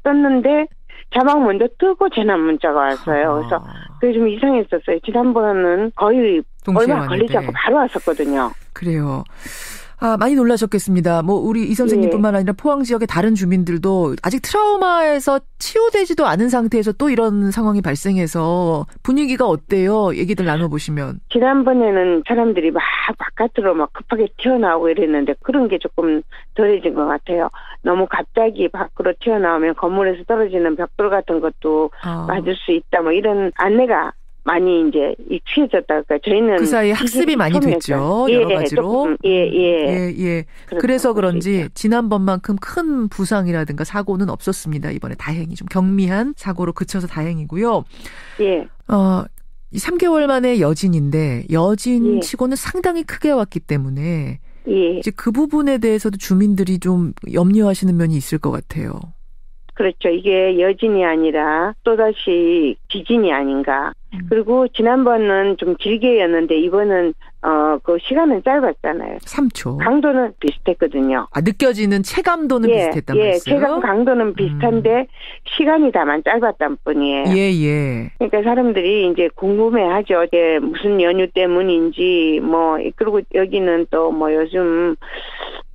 떴는데 자막 먼저 뜨고 재난 문자가 왔어요. 그래서 그게 좀 이상했었어요. 지난번은 거의 얼마 걸리지 않고 바로 왔었거든요. 그래요. 많이 놀라셨겠습니다. 뭐 우리 이 선생님뿐만 아니라 포항 지역의 다른 주민들도 아직 트라우마에서 치유되지도 않은 상태에서 또 이런 상황이 발생해서 분위기가 어때요? 얘기들 나눠보시면. 지난번에는 사람들이 막 바깥으로 막 급하게 튀어나오고 이랬는데 그런 게 조금 덜해진 것 같아요. 너무 갑자기 밖으로 튀어나오면 건물에서 떨어지는 벽돌 같은 것도 맞을 수 있다. 뭐 이런 안내가 많이 이제 취해졌다. 그러니까 저희는 그 사이에 학습이 많이 됐죠. 여러 가지로. 그래서 그런지 지난번만큼 큰 부상이라든가 사고는 없었습니다. 이번에 다행히 좀 경미한 사고로 그쳐서 다행이고요. 이 3개월 만에 여진인데 여진치고는 상당히 크게 왔기 때문에 이제 그 부분에 대해서도 주민들이 좀 염려하시는 면이 있을 것 같아요. 그렇죠. 이게 여진이 아니라 또다시 지진이 아닌가. 그리고 지난번은 좀 길게였는데 이번은 그 시간은 짧았잖아요. 3초. 강도는 비슷했거든요. 느껴지는 체감도는 비슷했단 말이에요. 체감 강도는 비슷한데 시간이 다만 짧았단 뿐이에요. 그러니까 사람들이 이제 궁금해하죠. 이게 무슨 연휴 때문인지 뭐 그리고 여기는 또 뭐 요즘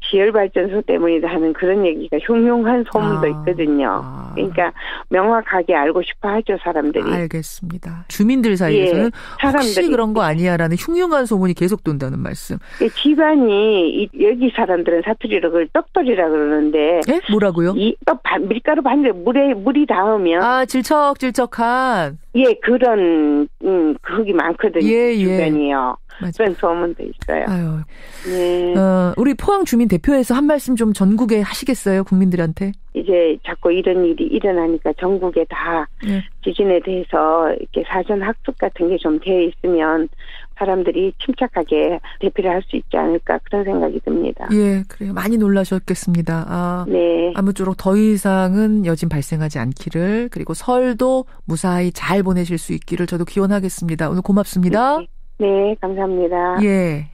지열발전소 때문이다 하는 그런 얘기가 흉흉한 소문도 있거든요. 그러니까 명확하게 알고 싶어 하죠, 사람들이. 알겠습니다. 주민들 사이에서는 혹시 그런 거 아니야라는 흉흉한 소문이 계속 돈다는 말씀. 집안이 여기 사람들은 사투리로 그걸 떡돌이라 그러는데. 예? 뭐라고요? 밀가루 반죽에 물이 닿으면. 질척질척한. 예, 그런 그게 많거든요. 주변이요. 맞아. 그런 소문도 있어요. 아유. 네. 우리 포항 주민 대표에서 한 말씀 좀 전국에 하시겠어요, 국민들한테? 이제 자꾸 이런 일이 일어나니까 전국에 다 지진에 대해서 이렇게 사전 학습 같은 게 좀 되어 있으면 사람들이 침착하게 대피를 할 수 있지 않을까 그런 생각이 듭니다. 예, 그래요. 많이 놀라셨겠습니다. 네. 아무쪼록 더 이상은 여진 발생하지 않기를, 그리고 설도 무사히 잘 보내실 수 있기를 저도 기원하겠습니다. 오늘 고맙습니다. 네, 감사합니다. 예,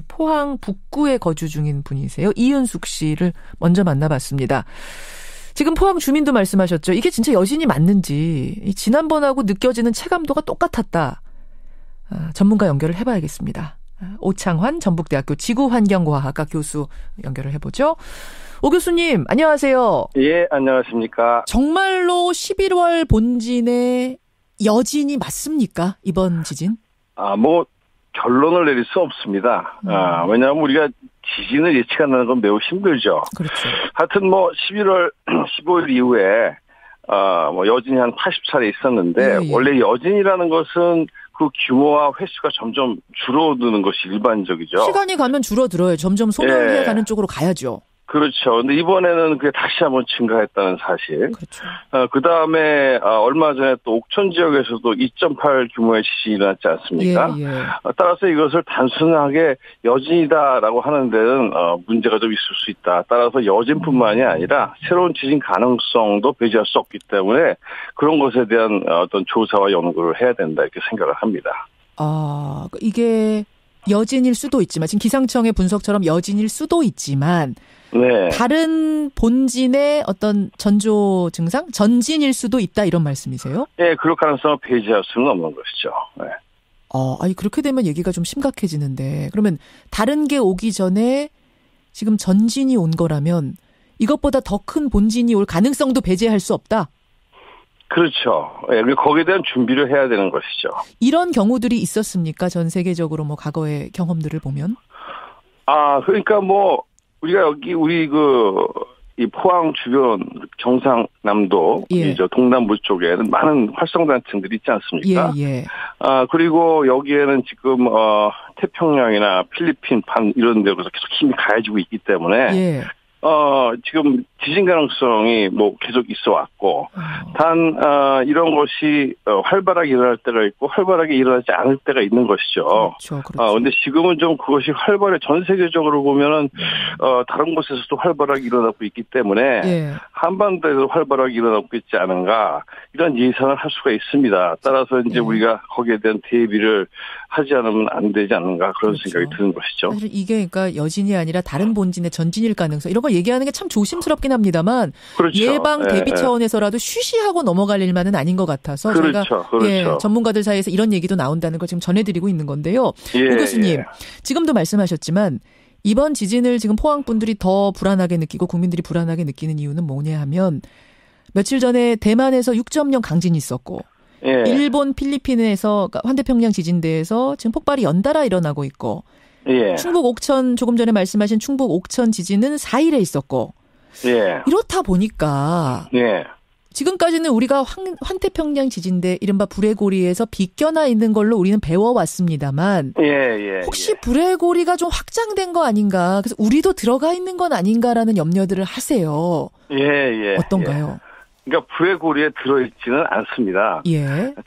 포항 북구에 거주 중인 분이세요. 이윤숙 씨를 먼저 만나봤습니다. 지금 포항 주민도 말씀하셨죠. 이게 진짜 여진이 맞는지, 지난번하고 느껴지는 체감도가 똑같았다. 전문가 연결을 해봐야겠습니다. 오창환 전북대학교 지구환경과학과 교수 연결을 해보죠. 오 교수님, 안녕하세요. 예, 안녕하십니까. 정말로 11월 본진의 여진이 맞습니까? 이번 지진? 결론을 내릴 수 없습니다. 왜냐하면 우리가 지진을 예측한다는 건 매우 힘들죠. 그렇죠. 하여튼 11월 15일 이후에 여진이 한 80차례 있었는데 원래 여진이라는 것은 그 규모와 횟수가 점점 줄어드는 것이 일반적이죠. 시간이 가면 줄어들어요. 점점 소멸해 가는 쪽으로 가야죠. 그렇죠. 근데 이번에는 그게 다시 한번 증가했다는 사실. 그렇죠. 그 다음에 얼마 전에 또 옥천 지역에서도 2.8 규모의 지진이 일어났지 않습니까? 따라서 이것을 단순하게 여진이다라고 하는 데는 문제가 좀 있을 수 있다. 따라서 여진뿐만이 아니라 새로운 지진 가능성도 배제할 수 없기 때문에 그런 것에 대한 어떤 조사와 연구를 해야 된다 이렇게 생각을 합니다. 이게 여진일 수도 있지만, 지금 기상청의 분석처럼 여진일 수도 있지만, 다른 본진의 어떤 전조 증상? 전진일 수도 있다 이런 말씀이세요? 네, 그럴 가능성을 배제할 수는 없는 것이죠. 네. 그렇게 되면 얘기가 좀 심각해지는데, 그러면 다른 게 오기 전에 지금 전진이 온 거라면 이것보다 더 큰 본진이 올 가능성도 배제할 수 없다? 그렇죠. 거기에 대한 준비를 해야 되는 것이죠. 이런 경우들이 있었습니까? 전 세계적으로 과거의 경험들을 보면? 그러니까 우리가 여기 이 포항 주변 경상남도, 동남부 쪽에는 많은 활성단층들이 있지 않습니까? 그리고 여기에는 지금 태평양이나 필리핀 반 이런 데로 계속 힘이 가해지고 있기 때문에 지금 지진 가능성이 계속 있어 왔고, 단, 이런 것이 활발하게 일어날 때가 있고, 활발하게 일어나지 않을 때가 있는 것이죠. 그렇죠. 근데 지금은 좀 그것이 전 세계적으로 보면은, 다른 곳에서도 활발하게 일어나고 있기 때문에, 한반도에도 활발하게 일어나고 있지 않은가, 이런 예상을 할 수가 있습니다. 따라서 이제 우리가 거기에 대한 대비를 하지 않으면 안 되지 않는가, 그런 생각이 드는 것이죠. 사실 이게 그러니까 여진이 아니라 다른 본진의 전진일 가능성, 이런 거 얘기하는 게 참 조심스럽긴 합니다만, 예방 대비 차원에서라도 쉬쉬하고 넘어갈 일만은 아닌 것 같아서 저희가 전문가들 사이에서 이런 얘기도 나온다는 걸 지금 전해드리고 있는 건데요. 오 교수님, 지금도 말씀하셨지만 이번 지진을 지금 포항 분들이 더 불안하게 느끼고 국민들이 불안하게 느끼는 이유는 뭐냐 하면, 며칠 전에 대만에서 6.0 강진이 있었고, 일본, 필리핀에서 환태평양 지진대에서 지금 폭발이 연달아 일어나고 있고, 충북 옥천, 조금 전에 말씀하신 충북 옥천 지진은 4일에 있었고, 이렇다 보니까 지금까지는 우리가 환태평양 지진대 이른바 불의 고리에서 비껴나 있는 걸로 우리는 배워왔습니다만, 혹시 불의 고리가 좀 확장된 거 아닌가, 그래서 우리도 들어가 있는 건 아닌가라는 염려들을 하세요. 어떤가요? 그러니까 불의 고리에 들어있지는 않습니다.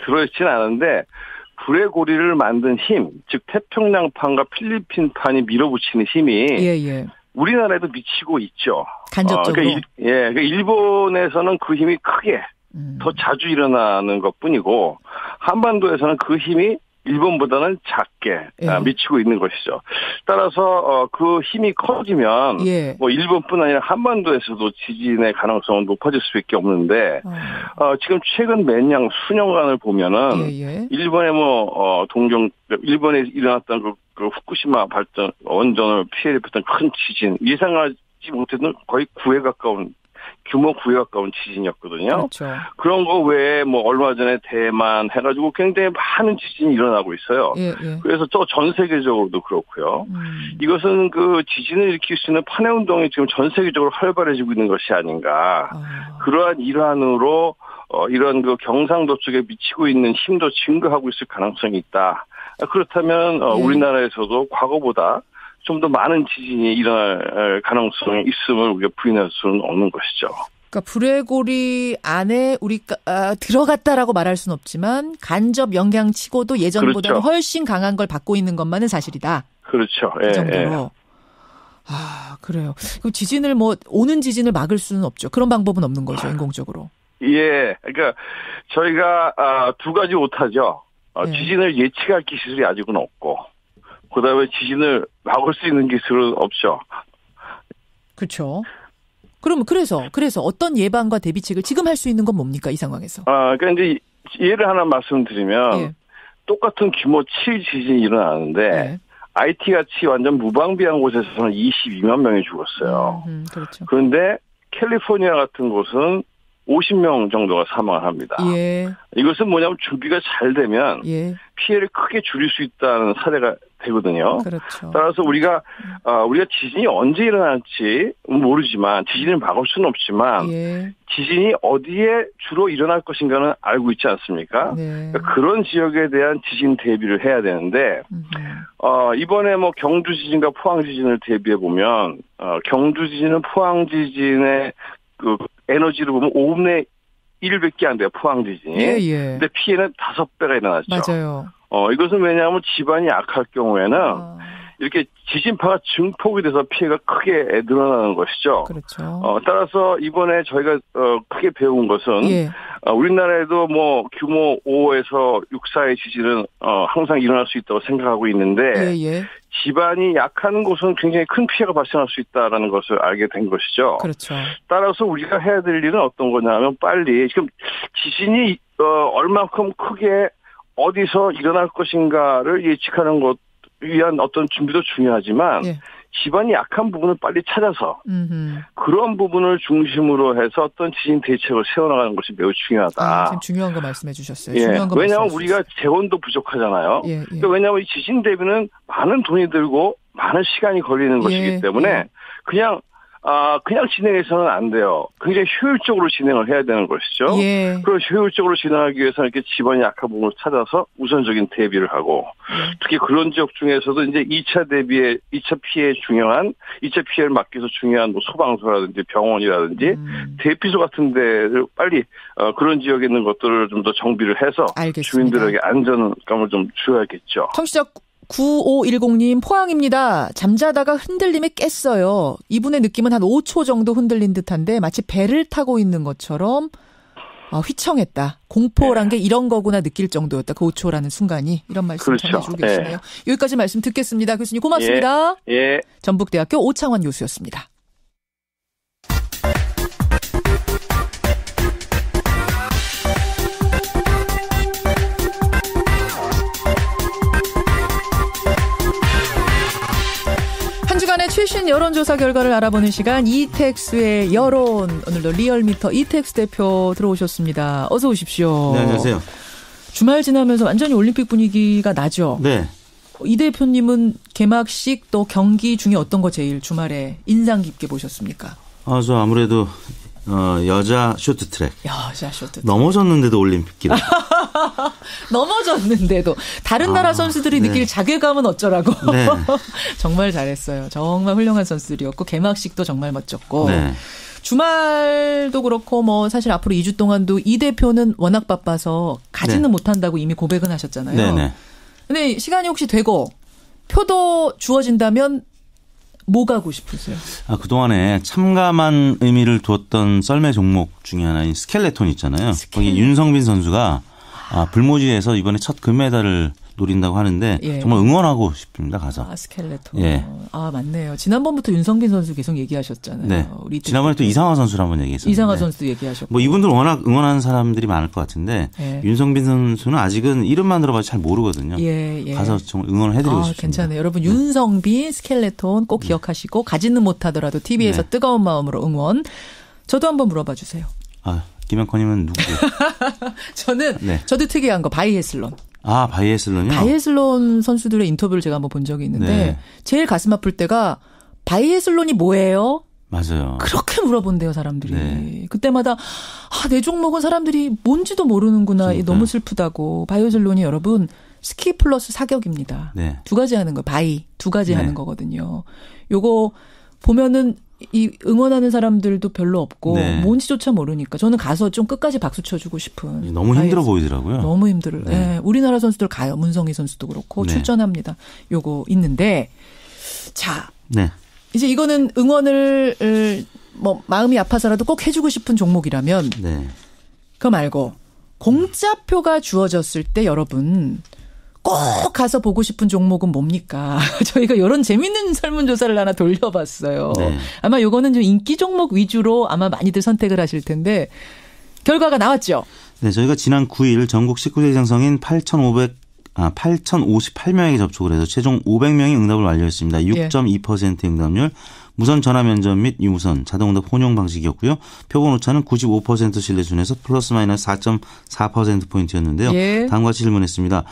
들어있지는 않은데, 불의 고리를 만든 힘, 즉 태평양판과 필리핀판이 밀어붙이는 힘이 우리나라에도 미치고 있죠. 간접적으로. 그러니까 일본에서는 그 힘이 크게 더 자주 일어나는 것뿐이고, 한반도에서는 그 힘이 일본보다는 작게 미치고 있는 것이죠. 따라서 그 힘이 커지면 일본뿐 아니라 한반도에서도 지진의 가능성은 높아질 수밖에 없는데 지금 최근 몇 년 수년간을 보면은 일본의 일본에 일어났던 그 그 후쿠시마 원전을 피해를 입었던 큰 지진, 예상하지 못했던 거의 9에 가까운 규모 9에 가까운 지진이었거든요. 그렇죠. 그런 거 외에 뭐 얼마 전에 대만 해가지고 굉장히 많은 지진이 일어나고 있어요. 예. 그래서 또 전 세계적으로도 그렇고요. 이것은 그 지진을 일으킬 수 있는 판해 운동이 지금 전 세계적으로 활발해지고 있는 것이 아닌가. 그러한 일환으로 이런 그 경상도 쪽에 미치고 있는 힘도 증가하고 있을 가능성이 있다. 그렇다면 우리나라에서도 과거보다 좀 더 많은 지진이 일어날 가능성이 있음을 우리가 부인할 수는 없는 것이죠. 그러니까 브레고리 안에 우리가 들어갔다라고 말할 수는 없지만 간접 영향치고도 예전보다는 그렇죠. 훨씬 강한 걸 받고 있는 것만은 사실이다. 그렇죠. 그 정도로. 그래요. 그럼 지진을 오는 지진을 막을 수는 없죠. 그런 방법은 없는 거죠, 인공적으로. 예. 그러니까 저희가 두 가지 못하죠. 지진을 예측할 기술이 아직은 없고, 그다음에 지진을 막을 수 있는 기술은 없죠. 그렇죠. 그럼 그래서 어떤 예방과 대비책을 지금 할 수 있는 건 뭡니까, 이 상황에서? 그러니까 이제 예를 하나 말씀드리면 똑같은 규모 7 지진이 일어나는데 IT 같이 완전 무방비한 곳에서는 22만 명이 죽었어요. 그렇죠. 그런데 캘리포니아 같은 곳은 50명 정도가 사망을 합니다. 이것은 뭐냐면 준비가 잘 되면 피해를 크게 줄일 수 있다는 사례가 되거든요. 그렇죠. 따라서 우리가 지진이 언제 일어날지 모르지만 지진을 막을 수는 없지만 지진이 어디에 주로 일어날 것인가는 알고 있지 않습니까? 그러니까 그런 지역에 대한 지진 대비를 해야 되는데 이번에 뭐 경주 지진과 포항 지진을 대비해 보면 경주 지진은 포항 지진의 그 에너지를 보면 5분의 1밖에 안 돼요. 포항 지진이. 근데 피해는 5배가 일어났죠. 맞아요. 이것은 왜냐하면 지반이 약할 경우에는 이렇게 지진파가 증폭이 돼서 피해가 크게 늘어나는 것이죠. 그렇죠. 따라서 이번에 저희가 크게 배운 것은 우리나라에도 뭐 규모 5에서 6사의 지진은 항상 일어날 수 있다고 생각하고 있는데 지반이 약한 곳은 굉장히 큰 피해가 발생할 수 있다는 것을 알게 된 것이죠. 그렇죠. 따라서 우리가 해야 될 일은 어떤 거냐면 빨리 지금 지진이 얼만큼 크게 어디서 일어날 것인가를 예측하는 것 위한 어떤 준비도 중요하지만 지반이 약한 부분을 빨리 찾아서 그런 부분을 중심으로 해서 어떤 지진 대책을 세워나가는 것이 매우 중요하다. 지금 중요한 거 말씀해 주셨어요. 중요한 거 왜냐하면 우리가 재원도 부족하잖아요. 그러니까 왜냐하면 이 지진 대비는 많은 돈이 들고 많은 시간이 걸리는 것이기 때문에 그냥 진행해서는 안 돼요. 굉장히 효율적으로 진행을 해야 되는 것이죠. 그리고 효율적으로 진행하기 위해서는 이렇게 지반이 약한 부분을 찾아서 우선적인 대비를 하고 특히 그런 지역 중에서도 이제 2차 피해에 중요한 2차 피해를 막기 위해서 중요한 뭐 소방서라든지 병원이라든지 대피소 같은 데를 빨리 그런 지역에 있는 것들을 좀 더 정비를 해서 주민들에게 안전감을 좀 줘야겠죠. 청취자 9510님 포항입니다. 잠자다가 흔들림에 깼어요. 이분의 느낌은 한 5초 정도 흔들린 듯한데 마치 배를 타고 있는 것처럼 휘청했다. 공포란 게 이런 거구나 느낄 정도였다. 그 5초라는 순간이. 이런 말씀 전해주고 계시네요. 여기까지 말씀 듣겠습니다. 교수님 고맙습니다. 전북대학교 오창환 교수였습니다. 최신 여론조사 결과를 알아보는 시간 이택스의 여론. 오늘도 리얼미터 이택스 대표 들어오셨습니다. 어서 오십시오. 네, 안녕하세요. 주말 지나면서 완전히 올림픽 분위기가 나죠. 네. 이 대표님은 개막식 또 경기 중에 어떤 거 제일 주말에 인상 깊게 보셨습니까? 저 아무래도 여자 쇼트트랙. 여자 쇼트트랙. 넘어졌는데도 올림픽 기록. 넘어졌는데도 다른 나라 선수들이 느낄 자괴감은 어쩌라고. 정말 잘했어요. 정말 훌륭한 선수들이었고 개막식도 정말 멋졌고. 주말도 그렇고 사실 앞으로 2주 동안도 이 대표는 워낙 바빠서 가지는 못한다고 이미 고백은 하셨잖아요. 근데 시간이 혹시 되고 표도 주어진다면 뭐 가고 싶으세요? 그동안에 참감한 의미를 두었던 썰매 종목 중에 하나인 스켈레톤 있잖아요. 거기 윤성빈 선수가 불모지에서 이번에 첫 금메달을 노린다고 하는데 예. 정말 응원하고 싶습니다. 가서. 스켈레톤. 예. 맞네요. 지난번부터 윤성빈 선수 계속 얘기하셨잖아요. 네. 지난번에 또 이상화 선수를 한번 얘기했었는데. 이상화 선수도 얘기하셨고. 뭐 이분들 워낙 응원하는 사람들이 많을 것 같은데 예. 윤성빈 선수는 아직은 이름만 들어봐도 잘 모르거든요. 예. 가서 정말 응원을 해드리고 싶습니다. 괜찮아요. 여러분 윤성빈 스켈레톤 꼭 기억하시고 가지는 못하더라도 TV에서 뜨거운 마음으로 응원. 저도 한번 물어봐 주세요. 김영권님은 누구세요? 저도 특이한 거 바이애슬론. 바이애슬론이요? 바이애슬론 선수들의 인터뷰를 제가 한번 본 적이 있는데 네. 제일 가슴 아플 때가 바이애슬론이 뭐예요? 맞아요. 그렇게 물어본대요, 사람들이. 네. 그때마다 내 종목은 사람들이 뭔지도 모르는구나. 그러니까. 너무 슬프다고. 바이애슬론이 여러분 스키 플러스 사격입니다. 네. 두 가지 하는 거. 두 가지 네. 하는 거거든요. 요거 보면은 이 응원하는 사람들도 별로 없고 네. 뭔지조차 모르니까 저는 가서 좀 끝까지 박수 쳐주고 싶은. 너무 힘들어 보이더라고요. 너무 힘들어요. 네. 네. 우리나라 선수들 가요. 문성희 선수도 그렇고 네. 출전합니다. 요거 있는데 자 네. 이제 이거는 응원을 마음이 아파서라도 꼭 해주고 싶은 종목이라면 네. 그거 말고 공짜표가 주어졌을 때 여러분 꼭 가서 보고 싶은 종목은 뭡니까? 저희가 이런 재밌는 설문조사를 하나 돌려봤어요. 네. 아마 요거는 좀 인기 종목 위주로 아마 많이들 선택을 하실 텐데 결과가 나왔죠? 네, 저희가 지난 9일 전국 19세 이상 성인 8,058명에게 접촉을 해서 최종 500명이 응답을 완료했습니다. 6.2% 응답률. 무선 전화 면접 및 유무선 자동응답 혼용 방식이었고요. 표본 오차는 95% 신뢰 순에서 플러스 마이너스 4.4%포인트였는데요. 예. 다음과 같이 질문했습니다.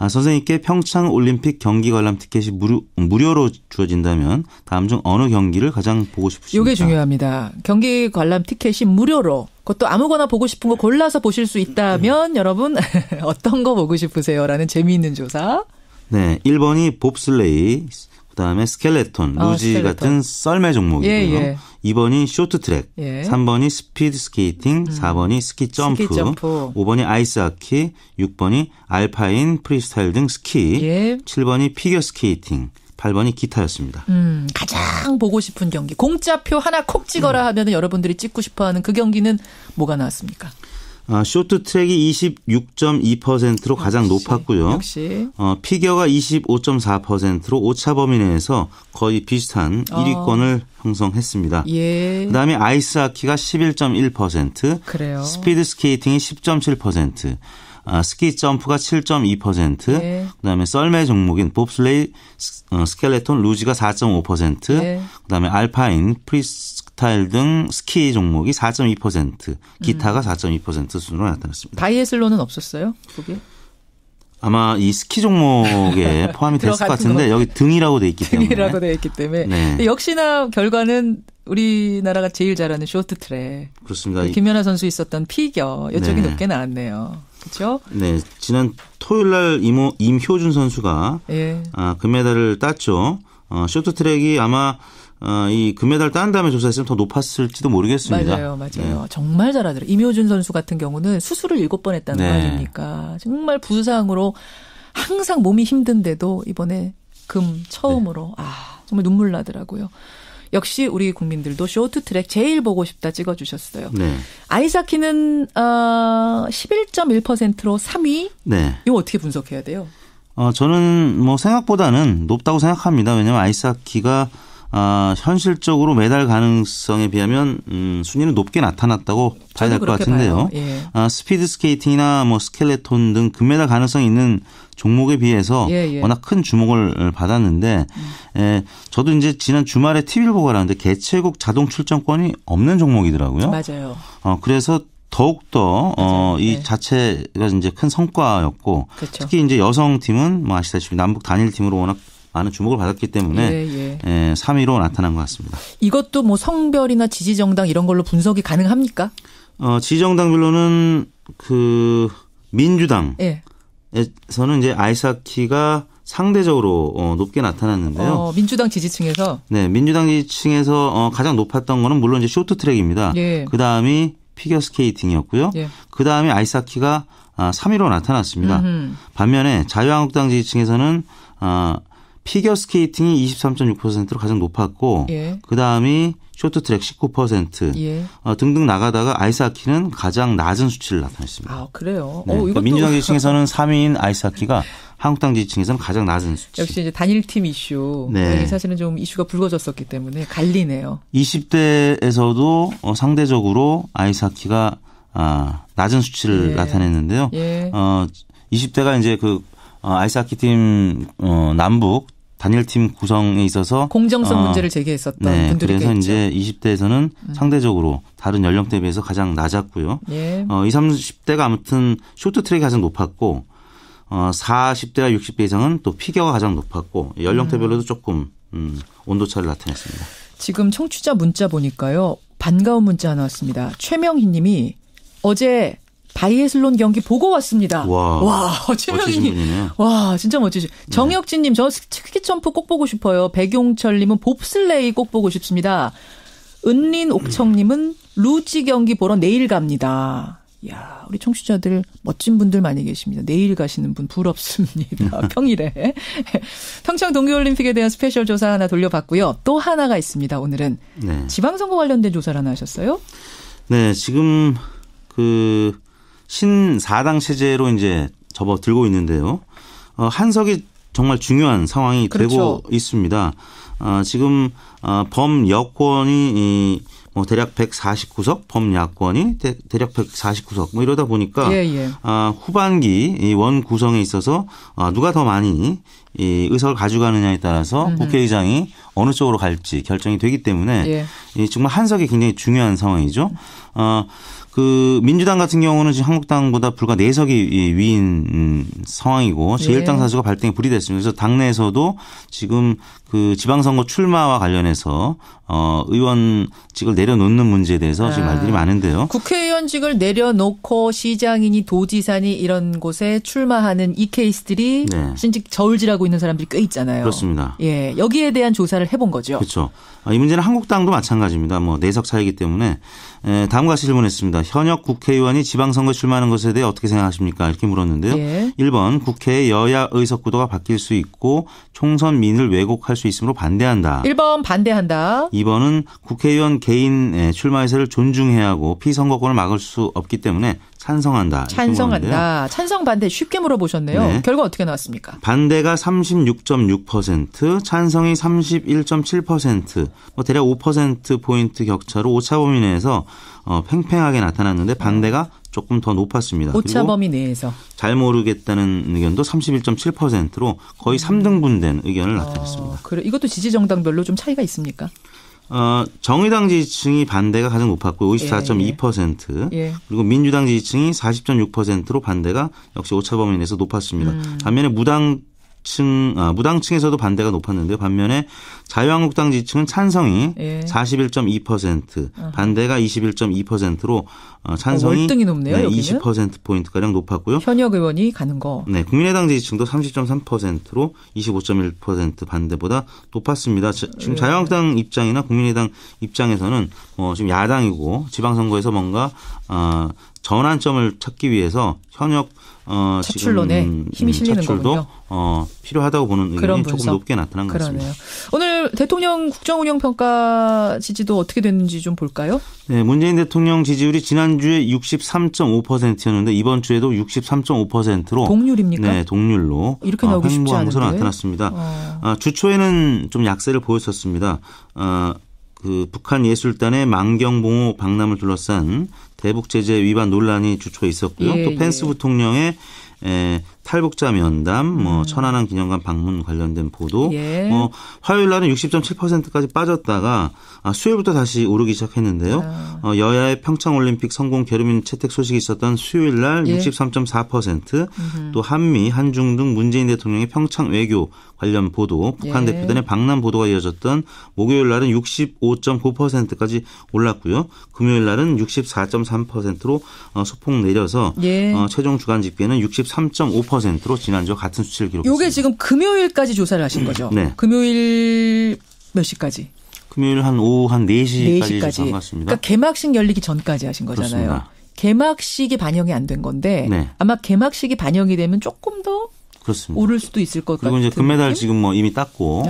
선생님께 평창 올림픽 경기 관람 티켓이 무료로 주어진다면 다음 중 어느 경기를 가장 보고 싶으십니까? 이게 중요합니다. 경기 관람 티켓이 무료로 그것도 아무거나 보고 싶은 거 골라서 보실 수 있다면 여러분 어떤 거 보고 싶으세요? 라는 재미있는 조사. 네, 1번이 봅슬레이. 그다음에 스켈레톤, 루지 같은 썰매 종목이고요. 예. 2번이 쇼트트랙, 3번이 스피드 스케이팅, 4번이 스키 점프, 5번이 아이스하키, 6번이 알파인, 프리스타일 등 스키, 7번이 피겨 스케이팅, 8번이 기타였습니다. 가장 보고 싶은 경기. 공짜표 하나 콕 찍어라 하면 여러분들이 찍고 싶어하는 그 경기는 뭐가 나왔습니까? 쇼트트랙이 26.2%로 가장 높았고요. 역시. 피겨가 25.4%로 오차 범위 내에서 거의 비슷한 1위권을 형성했습니다. 예. 그다음에 아이스하키가 11.1%, 그래요. 스피드 스케이팅이 10.7%, 스키 점프가 7.2%, 그다음에 썰매 종목인 봅슬레이, 스켈레톤, 루지가 4.5%, 그다음에 알파인, 프리스타일 등 스키 종목이 4.2%, 기타가 4.2% 수준으로 나타났습니다. 바이애슬론은 없었어요? 거기? 아마 이 스키 종목에 포함이 됐을 것 같은데 여기 등이라고 돼 있기 때문에. 등이라고 돼 있기 때문에. 네. 역시나 결과는 우리나라가 제일 잘하는 쇼트트랙. 그렇습니다. 김연아 선수 있었던 피겨 이쪽이 높게 나왔네요. 그렇죠? 네, 지난 토요일 날 임효준 선수가 금메달을 땄죠. 쇼트트랙이 아마 이 금메달 딴 다음에 조사했으면 더 높았을지도 모르겠습니다. 맞아요. 네. 정말 잘하더라고요. 임효준 선수 같은 경우는 수술을 7번 했다는 거 아닙니까? 정말 부상으로 항상 몸이 힘든데도 이번에 금 처음으로 정말 눈물 나더라고요. 역시 우리 국민들도 쇼트트랙 제일 보고 싶다 찍어주셨어요. 네. 아이스하키는 11.1%로 3위. 네. 이거 어떻게 분석해야 돼요? 저는 생각보다는 높다고 생각합니다. 왜냐하면 아이스하키가 현실적으로 메달 가능성에 비하면 순위는 높게 나타났다고 봐야 될 것 같은데요. 스피드 스케이팅이나 스켈레톤 등 금메달 가능성이 있는 종목에 비해서 워낙 큰 주목을 받았는데 저도 이제 지난 주말에 TV를 보고 알았는데 개최국 자동 출전권이 없는 종목이더라고요. 맞아요. 그래서 더욱더 이 자체가 이제 큰 성과였고 그렇죠. 특히 이제 여성팀은 아시다시피 남북 단일팀으로 워낙 많은 주목을 받았기 때문에 3위로 나타난 것 같습니다. 이것도 성별이나 지지정당 이런 걸로 분석이 가능합니까? 지지정당별로는 민주당 에서는 이제 아이스하키가 상대적으로 높게 나타났는데요. 민주당 지지층에서? 네, 민주당 지지층에서 가장 높았던 거는 물론 이제 쇼트트랙입니다. 그 다음이 피겨스케이팅이었고요. 그 다음에 아이스하키가 3위로 나타났습니다. 반면에 자유한국당 지지층에서는 피겨스케이팅이 23.6%로 가장 높았고 그 다음이 쇼트트랙 19% 등등 나가다가 아이스하키는 가장 낮은 수치를 나타냈습니다. 그래요? 네, 그러니까 민주당 지지층에서는 3위인 아이스하키가 한국당 지지층에서는 가장 낮은 수치. 역시 이제 단일팀 이슈. 네. 사실은 좀 이슈가 불거졌었기 때문에 갈리네요. 20대에서도 상대적으로 아이스하키가 낮은 수치를 예. 나타냈는데요. 예. 20대가 이제 아이스하키 팀 남북 단일팀 구성에 있어서 공정성 문제를 제기했었던 네, 분들이 그래서 있겠죠. 이제 20대에서는 상대적으로 다른 연령대에 비해서 가장 낮았고요. 예. 20, 30대가 아무튼 쇼트트랙이 가장 높았고 40대와 60대 이상은 또 피겨가 가장 높았고 연령대별로도 조금 온도차를 나타냈습니다. 지금 청취자 문자 보니까요. 반가운 문자 하나 왔습니다. 최명희 님이 어제 바이애슬론 경기 보고 왔습니다. 와, 최명희님. 와, 진짜 멋지시. 네. 정혁진님, 저 스키점프 꼭 보고 싶어요. 백용철님은 봅슬레이 꼭 보고 싶습니다. 은린옥청님은 루지 경기 보러 내일 갑니다. 이야, 우리 청취자들 멋진 분들 많이 계십니다. 내일 가시는 분 부럽습니다. 평일에. 평창 동계올림픽에 대한 스페셜 조사 하나 돌려봤고요. 또 하나가 있습니다. 오늘은 네. 지방선거 관련된 조사를 하나 하셨어요? 네, 지금 신 4당 체제로 이제 접어들고 있는데요. 한석이 정말 중요한 상황이 그렇죠. 되고 있습니다. 지금 범여권이 대략 149석, 범야권이 대략 149석 이러다 보니까 후반기 원 구성에 있어서 누가 더 많이 의석을 가져가느냐에 따라서 국회의장이 어느 쪽으로 갈지 결정이 되기 때문에 정말 한석이 굉장히 중요한 상황이죠. 민주당 같은 경우는 지금 한국당보다 불과 4석이 위인 상황이고 제1당 사수가 발등에 불이 됐습니다. 그래서 당내에서도 지금 지방선거 출마와 관련해서 의원직을 내려놓는 문제에 대해서 지금 말들이 많은데요. 국회의원직을 내려놓고 시장이니 도지사니 이런 곳에 출마하는 이 케이스들이 신직 저울질하고 있는 사람들이 꽤 있잖아요. 그렇습니다. 예, 여기에 대한 조사를 해본 거죠. 그렇죠. 이 문제는 한국당도 마찬가지입니다. 4석 차이기 때문에 다음과 같이 질문했습니다. 현역 국회의원이 지방선거에 출마하는 것에 대해 어떻게 생각하십니까? 이렇게 물었는데요. 1번 국회의 여야 의석 구도가 바뀔 수 있고 총선 민을 왜곡할 수 있으므로 반대한다. 1번 반대한다. 2번은 국회의원 개인 출마 의사를 존중해야 하고 피선거권을 막을 수 없기 때문에 찬성한다. 찬성한다. 찬성 반대 쉽게 물어보셨네요. 네. 결과 어떻게 나왔습니까? 반대가 36.6%, 찬성이 31.7%, 대략 5%포인트 격차로 오차 범위 내에서 팽팽하게 나타났는데 반대가 조금 더 높았습니다. 오차 범위 내에서. 잘 모르겠다는 의견도 31.7%로 거의 3등분된 의견을 나타냈습니다. 그래, 이것도 지지 정당별로 좀 차이가 있습니까? 정의당 지지층이 반대가 가장 높았고 54.2%, 그리고 민주당 지지층이 40.6%로 반대가 역시 오차 범위 내에서 높았습니다. 반면에 무당층에서도 반대가 높았는데요. 반면에 자유한국당 지지층은 찬성이 41.2%, 반대가 21.2%로 찬성이 월등히 높네요. 20%포인트가량 높았고요. 현역 의원이 가는 거. 네, 국민의당 지지층도 30.3%로 25.1% 반대보다 높았습니다. 지금 자유한국당 입장이나 국민의당 입장에서는 지금 야당이고 지방선거에서 뭔가 전환점을 찾기 위해서 현역 차출론에 힘이 실리는 거군요. 필요하다고 보는 의견이 조금 높게 나타난 것 같습니다. 오늘 대통령 국정운영평가 지지도 어떻게 됐는지 좀 볼까요? 네, 문재인 대통령 지지율이 지난주에 63.5%였는데 이번 주에도 63.5%로 동률입니까? 네, 동률로 이렇게 나오기 쉽지 않은데 나타났습니다. 주초에는 좀 약세를 보였었습니다. 북한 예술단의 만경봉호 방남을 둘러싼 대북 제재 위반 논란이 주초에 있었고요. 또 펜스 부통령의 탈북자 면담, 천안함 기념관 방문 관련된 보도. 화요일 날은 60.7%까지 빠졌다가 수요일부터 다시 오르기 시작했는데요. 여야의 평창올림픽 성공 결의민 채택 소식이 있었던 수요일 날 63.4%, 또 한미, 한중 등 문재인 대통령의 평창 외교 관련 보도, 북한 대표단의 방남 보도가 이어졌던 목요일 날은 65.9%까지 올랐고요. 금요일 날은 64.3%로 소폭 내려서 최종 주간 집계는 63.5%로 지난주와 같은 수치를 기록했습니다. 이게 지금 금요일까지 조사를 하신 거죠? 네. 금요일 몇 시까지? 금요일 오후 4시까지 조사한 것 같습니다. 그러니까 개막식 열리기 전까지 하신 거잖아요. 그렇습니다. 개막식이 반영이 안 된 건데 아마 개막식이 반영이 되면 조금 더 그렇습니다. 오를 수도 있을 것 같아요. 그리고 이제 금메달 지금 이미 땄고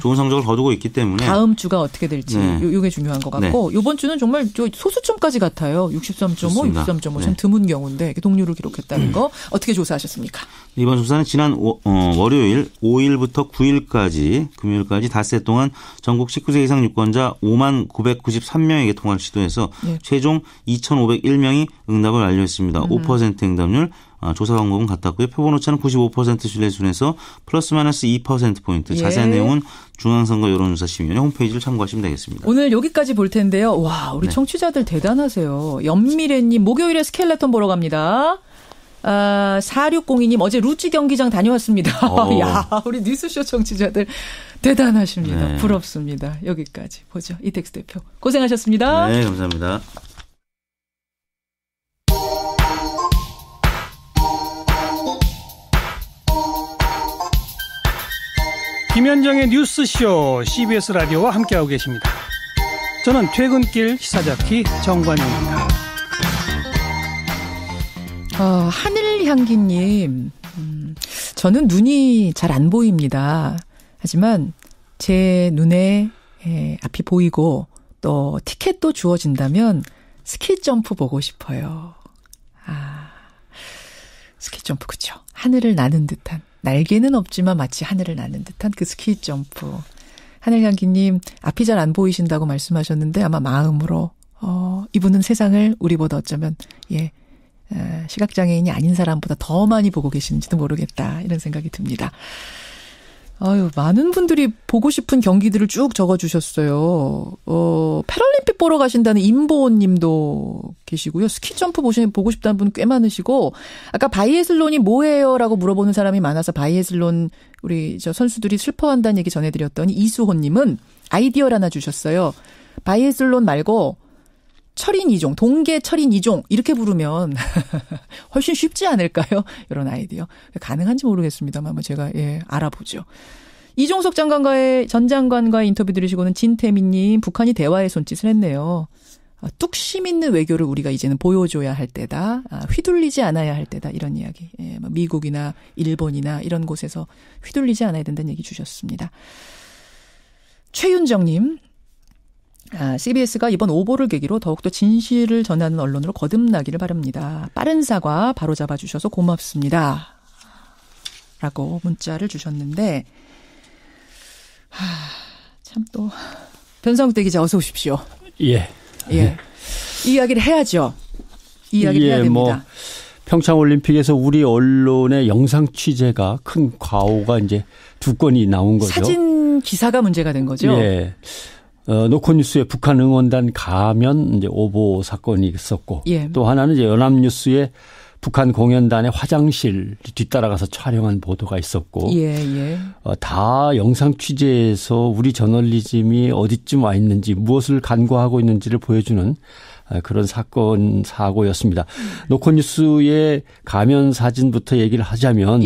좋은 성적을 거두고 있기 때문에 다음 주가 어떻게 될지 이게 중요한 것 같고 이번 주는 정말 소수점까지 같아요. 63.5, 63.5 참 드문 경우인데 동률을 기록했다는 거 어떻게 조사하셨습니까? 이번 조사는 지난 월요일 5일부터 9일까지 금요일까지 닷새 동안 전국 19세 이상 유권자 5만 993명에게 통화를 시도해서 네. 최종 2,501명이 응답을 완료했습니다. 5% 응답률. 조사 방법은 같았고요. 표본오차는 95% 신뢰순에서 플러스 마이너스 2%포인트. 예. 자세한 내용은 중앙선거 여론조사심의위원회 홈페이지를 참고하시면 되겠습니다. 오늘 여기까지 볼 텐데요. 와, 우리 청취자들 대단하세요. 연미래님 목요일에 스켈레톤 보러 갑니다. 4602님 어제 루찌 경기장 다녀왔습니다. 야, 우리 뉴스쇼 청취자들 대단하십니다. 네. 부럽습니다. 여기까지 보죠. 이택수 대표 고생하셨습니다. 네, 감사합니다. 김현정의 뉴스쇼 CBS 라디오와 함께하고 계십니다. 저는 퇴근길 시사자키 정관용입니다. 하늘향기님, 저는 눈이 잘 안 보입니다. 하지만 제 눈에 앞이 보이고 또 티켓도 주어진다면 스키점프 보고 싶어요. 스키점프 그쵸. 하늘을 나는 듯한. 날개는 없지만 마치 하늘을 나는 듯한 그 스키점프. 하늘향기님 앞이 잘 안 보이신다고 말씀하셨는데 아마 마음으로 이분은 세상을 우리보다 어쩌면 시각장애인이 아닌 사람보다 더 많이 보고 계시는지도 모르겠다 이런 생각이 듭니다. 많은 분들이 보고 싶은 경기들을 쭉 적어주셨어요. 패럴림픽 보러 가신다는 임보원 님도 계시고요. 스키점프 보고 싶다는 분 꽤 많으시고, 아까 바이애슬론이 뭐예요? 라고 물어보는 사람이 많아서 바이애슬론 우리 선수들이 슬퍼한다는 얘기 전해드렸더니 이수호 님은 아이디어를 하나 주셨어요. 바이애슬론 말고 철인 2종, 동계 철인 2종 이렇게 부르면 훨씬 쉽지 않을까요? 이런 아이디어. 가능한지 모르겠습니다만 제가 알아보죠. 이종석 전 장관과의 인터뷰 들으시고는 진태민님 북한이 대화의 손짓을 했네요. 뚝심 있는 외교를 우리가 이제는 보여줘야 할 때다. 휘둘리지 않아야 할 때다. 이런 이야기. 미국이나 일본이나 이런 곳에서 휘둘리지 않아야 된다는 얘기 주셨습니다. 최윤정님. CBS가 이번 오보를 계기로 더욱더 진실을 전하는 언론으로 거듭나기를 바랍니다. 빠른 사과 바로 잡아주셔서 고맙습니다. 라고 문자를 주셨는데 참 또 변상욱 기자 어서 오십시오. 예. 이 이야기를 해야죠. 이 이야기를 해야 됩니다. 평창올림픽에서 우리 언론의 영상 취재가 큰 과오가 이제 2건이 나온 거죠. 사진 기사가 문제가 된 거죠. 예. 노컷뉴스의 북한 응원단 가면 이제 오보 사건이 있었고, 또 하나는 이제 연합뉴스의 북한 공연단의 화장실 뒤따라가서 촬영한 보도가 있었고, 다 영상 취재에서 우리 저널리즘이 어디쯤 와 있는지 무엇을 간과하고 있는지를 보여주는 그런 사건 사고였습니다. 노컷뉴스의 가면 사진부터 얘기를 하자면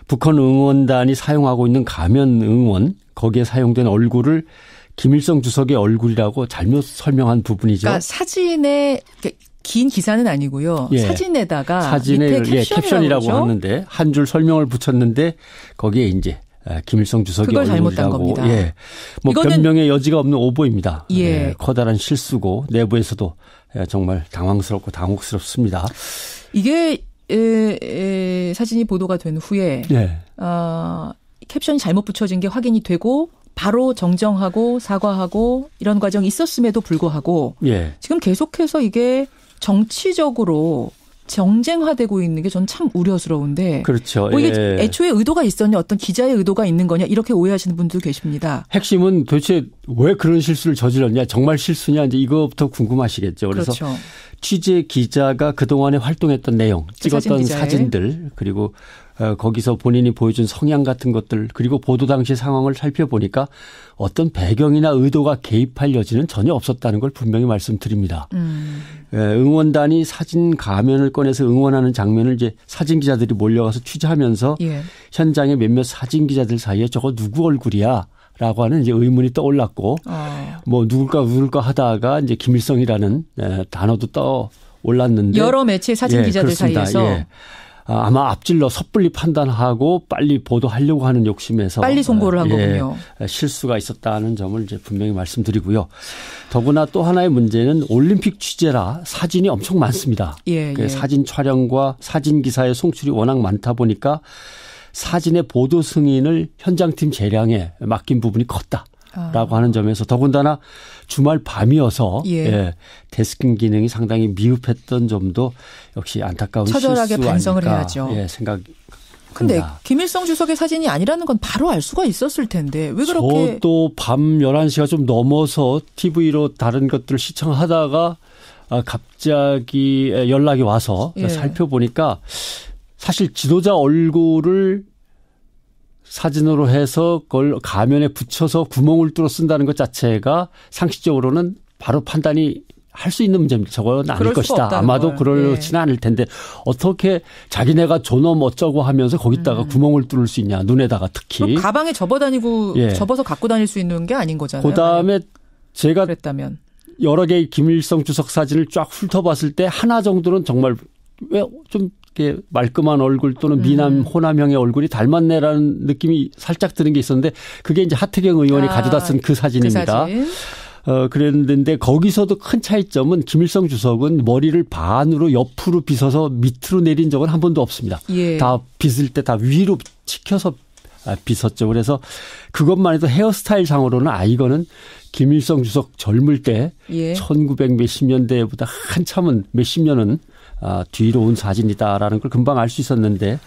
북한 응원단이 사용하고 있는 가면 응원 거기에 사용된 얼굴을 김일성 주석의 얼굴이라고 잘못 설명한 부분이죠. 그러니까 사진에 긴 기사는 아니고요. 사진에다가 밑에 캡션이라고 하는데 한 줄 설명을 붙였는데 거기에 이제 김일성 주석의 얼굴이라고. 뭐 변명의 여지가 없는 오보입니다. 커다란 실수고 내부에서도 정말 당황스럽고 당혹스럽습니다. 이게 사진이 보도가 된 후에 캡션이 잘못 붙여진 게 확인이 되고 바로 정정하고 사과하고 이런 과정이 있었음에도 불구하고 지금 계속해서 이게 정치적으로 정쟁화되고 있는 게 전 참 우려스러운데. 그렇죠. 이게 애초에 의도가 있었냐 어떤 기자의 의도가 있는 거냐 이렇게 오해하시는 분도 계십니다. 핵심은 도대체 왜 그런 실수를 저질렀냐 정말 실수냐 이제 이거부터 궁금하시겠죠. 그래서 취재 기자가 그동안에 활동했던 내용 찍었던 사진들 그리고 거기서 본인이 보여준 성향 같은 것들 그리고 보도 당시 상황을 살펴보니까 어떤 배경이나 의도가 개입할 여지는 전혀 없었다는 걸 분명히 말씀드립니다. 응원단이 사진 가면을 꺼내서 응원하는 장면을 이제 사진 기자들이 몰려가서 취재하면서 현장의 몇몇 사진 기자들 사이에 저거 누구 얼굴이야? 라고 하는 이제 의문이 떠올랐고 뭐 누굴까 하다가 이제 김일성이라는 단어도 떠올랐는데 여러 매체 사진 기자들 사이에서 아마 앞질러 섣불리 판단하고 빨리 보도하려고 하는 욕심에서 빨리 송고를 한 거군요. 실수가 있었다는 점을 이제 분명히 말씀드리고요. 더구나 또 하나의 문제는 올림픽 취재라 사진이 엄청 많습니다. 사진 촬영과 사진 기사의 송출이 워낙 많다 보니까 사진의 보도 승인을 현장팀 재량에 맡긴 부분이 컸다. 라고 하는 점에서 더군다나 주말 밤이어서 데스킹 기능이 상당히 미흡했던 점도 역시 안타까운 처절하게 실수 반성을 아닐까 해야죠. 생각이 근데 김일성 주석의 사진이 아니라는 건 바로 알 수가 있었을 텐데 왜 그렇게. 저도 밤 11시가 좀 넘어서 TV로 다른 것들을 시청하다가 갑자기 연락이 와서 살펴보니까 사실 지도자 얼굴을 사진으로 해서 그걸 가면에 붙여서 구멍을 뚫어 쓴다는 것 자체가 상식적으로는 바로 판단이 할 수 있는 문제입니다. 저건 아닐 것이다. 아마도 그렇지는 않을 텐데 어떻게 자기네가 존엄 어쩌고 하면서 거기다가 구멍을 뚫을 수 있냐. 눈에다가 특히. 가방에 접어 다니고 접어서 갖고 다닐 수 있는 게 아닌 거잖아요. 그다음에 제가 그랬다면. 여러 개의 김일성 주석 사진을 쫙 훑어봤을 때 하나 정도는 정말 왜 좀 이렇게 말끔한 얼굴 또는 미남 호남형의 얼굴이 닮았네라는 느낌이 살짝 드는 게 있었는데 그게 이제 하태경 의원이 가져다 쓴 그 사진입니다. 그 사진. 그랬는데 거기서도 큰 차이점은 김일성 주석은 머리를 반으로 옆으로 빗어서 밑으로 내린 적은 한 번도 없습니다. 다 빗을 때 다 위로 치켜서 빗었죠. 그래서 그것만 해도 헤어스타일 상으로는 이거는 김일성 주석 젊을 때 1900 몇십 년대보다 한참은 몇십 년은 뒤로 온 사진이다라는 걸 금방 알 수 있었는데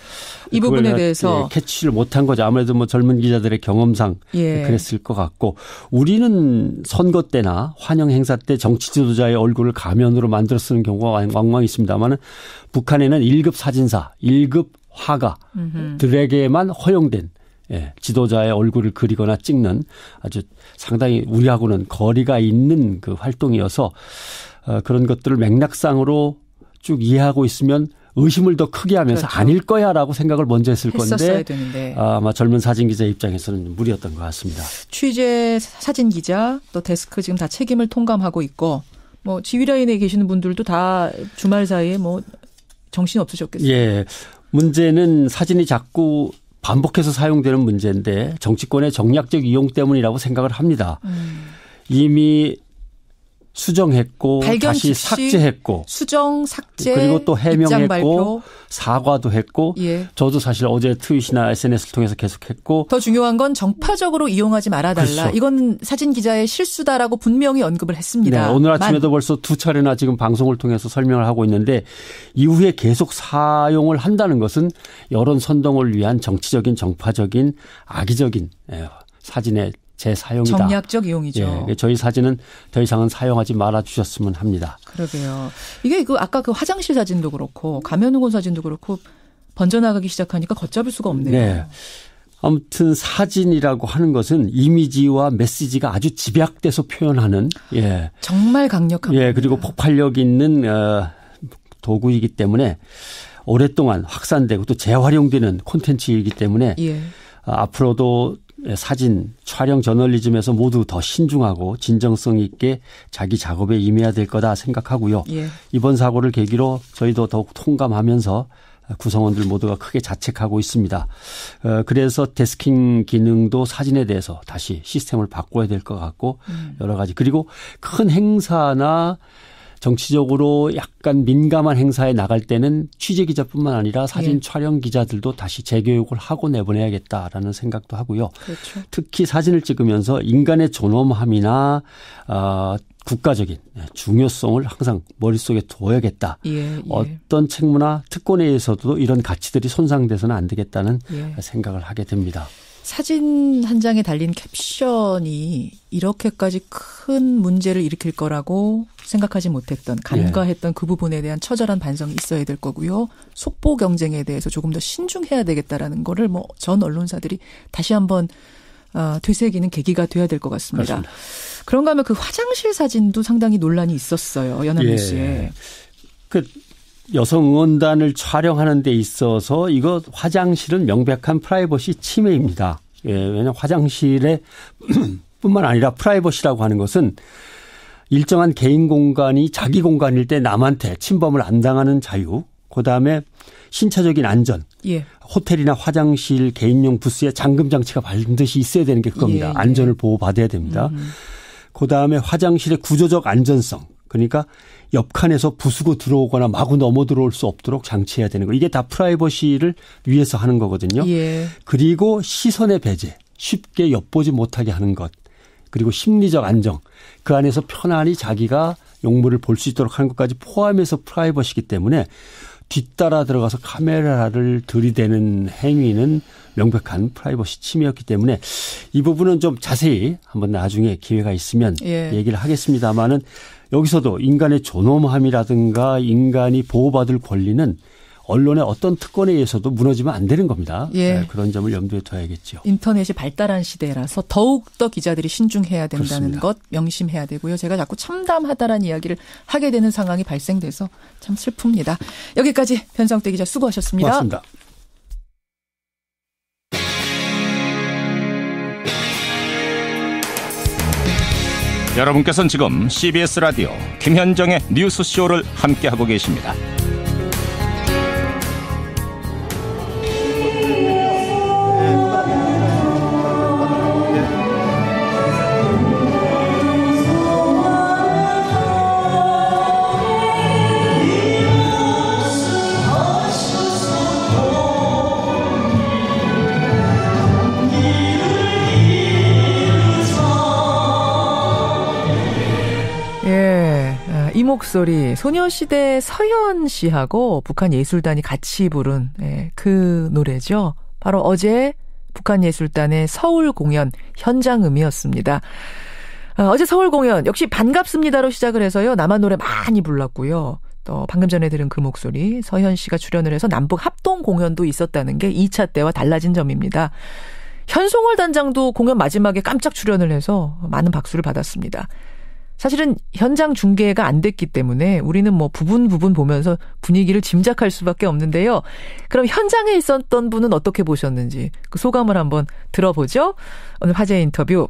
이 부분에 대해서 캐치를 못한 거죠. 아무래도 뭐 젊은 기자들의 경험상 그랬을 것 같고 우리는 선거 때나 환영 행사 때 정치 지도자의 얼굴을 가면으로 만들어 쓰는 경우가 왕왕 있습니다만 북한에는 1급 사진사, 1급 화가들에게만 허용된 지도자의 얼굴을 그리거나 찍는 아주 상당히 우리하고는 거리가 있는 그 활동이어서 그런 것들을 맥락상으로 쭉 이해하고 있으면 의심을 더 크게 하면서 아닐 거야라고 생각을 먼저 했을 건데 아마 젊은 사진 기자 입장에서는 무리였던 것 같습니다. 취재 사진 기자 또 데스크 지금 다 책임을 통감하고 있고 뭐 지휘라인에 계시는 분들도 다 주말 사이에 뭐 정신 없으셨겠어요. 문제는 사진이 자꾸 반복해서 사용되는 문제인데 정치권의 정략적 이용 때문이라고 생각을 합니다. 이미 수정했고 다시 삭제했고 수정, 삭제, 그리고 또 해명했고 사과도 했고 저도 사실 어제 트윗이나 SNS를 통해서 계속했고 더 중요한 건 정파적으로 이용하지 말아달라. 그렇죠. 이건 사진 기자의 실수다라고 분명히 언급을 했습니다. 오늘 아침에도 벌써 2차례나 지금 방송을 통해서 설명을 하고 있는데 이후에 계속 사용을 한다는 것은 여론 선동을 위한 정치적인 정파적인 악의적인 사진의 재사용이다. 정략적 이용이죠. 저희 사진은 더 이상은 사용하지 말아 주셨으면 합니다. 그러게요. 이게 아까 그 화장실 사진도 그렇고 가면후곤 사진도 그렇고 번져나가기 시작하니까 걷잡을 수가 없네요. 아무튼 사진이라고 하는 것은 이미지와 메시지가 아주 집약돼서 표현하는 정말 강력합니다. 그리고 폭발력 있는 도구이기 때문에 오랫동안 확산되고 또 재활용되는 콘텐츠이기 때문에 앞으로도 사진, 촬영 저널리즘에서 모두 더 신중하고 진정성 있게 자기 작업에 임해야 될 거다 생각하고요. 이번 사고를 계기로 저희도 더욱 통감하면서 구성원들 모두가 크게 자책하고 있습니다. 그래서 데스킹 기능도 사진에 대해서 다시 시스템을 바꿔야 될 것 같고 여러 가지. 그리고 큰 행사나 정치적으로 약간 민감한 행사에 나갈 때는 취재기자뿐만 아니라 사진 촬영 기자들도 다시 재교육을 하고 내보내야겠다라는 생각도 하고요. 그렇죠. 특히 사진을 찍으면서 인간의 존엄함이나 국가적인 중요성을 항상 머릿속에 둬야겠다. 어떤 책무나 특권에 의해서도 이런 가치들이 손상돼서는 안 되겠다는 생각을 하게 됩니다. 사진 한 장에 달린 캡션이 이렇게까지 큰 문제를 일으킬 거라고 생각하지 못했던 간과했던 그 부분에 대한 처절한 반성이 있어야 될 거고요. 속보 경쟁에 대해서 조금 더 신중해야 되겠다라는 거를 뭐 전 언론사들이 다시 한번 되새기는 계기가 돼야 될 것 같습니다. 그렇습니다. 그런가 하면 그 화장실 사진도 상당히 논란이 있었어요. 연합뉴스에. 여성 응원단을 촬영하는 데 있어서 이거 화장실은 명백한 프라이버시 침해입니다. 왜냐하면 화장실에 뿐만 아니라 프라이버시라고 하는 것은 일정한 개인 공간이 자기 공간일 때 남한테 침범을 안 당하는 자유, 그다음에 신체적인 안전. 예. 호텔이나 화장실 개인용 부스에 잠금 장치가 반드시 있어야 되는 게 그겁니다. 예. 안전을 보호받아야 됩니다. 그다음에 화장실의 구조적 안전성. 그러니까 옆칸에서 부수고 들어오거나 마구 넘어 들어올 수 없도록 장치해야 되는 거. 이게 다 프라이버시를 위해서 하는 거거든요. 예. 그리고 시선의 배제. 쉽게 엿보지 못하게 하는 것. 그리고 심리적 안정. 그 안에서 편안히 자기가 용물을 볼 수 있도록 하는 것까지 포함해서 프라이버시이기 때문에 뒤따라 들어가서 카메라를 들이대는 행위는 명백한 프라이버시 침해였기 때문에 이 부분은 좀 자세히 한번 나중에 기회가 있으면 예. 얘기를 하겠습니다마는 여기서도 인간의 존엄함이라든가 인간이 보호받을 권리는 언론의 어떤 특권에 의해서도 무너지면 안 되는 겁니다. 예. 네, 그런 점을 염두에 둬야겠죠. 인터넷이 발달한 시대라서 더욱더 기자들이 신중해야 된다는 그렇습니다. 것 명심해야 되고요. 제가 자꾸 참담하다라는 이야기를 하게 되는 상황이 발생돼서 참 슬픕니다. 여기까지 변성태 기자 수고하셨습니다. 고맙습니다. 여러분께서는 지금 CBS 라디오 김현정의 뉴스쇼를 함께하고 계십니다. 이 목소리 소녀시대 서현 씨하고 북한 예술단이 같이 부른 그 노래죠. 바로 어제 북한 예술단의 서울 공연 현장음이었습니다. 어제 서울 공연 역시 반갑습니다로 시작을 해서요. 남한 노래 많이 불렀고요. 또 방금 전에 들은 그 목소리 서현 씨가 출연을 해서 남북 합동 공연도 있었다는 게 2차 때와 달라진 점입니다. 현송월 단장도 공연 마지막에 깜짝 출연을 해서 많은 박수를 받았습니다. 사실은 현장 중계가 안 됐기 때문에 우리는 뭐 부분 보면서 분위기를 짐작할 수밖에 없는데요. 그럼 현장에 있었던 분은 어떻게 보셨는지 그 소감을 한번 들어보죠. 오늘 화제 인터뷰.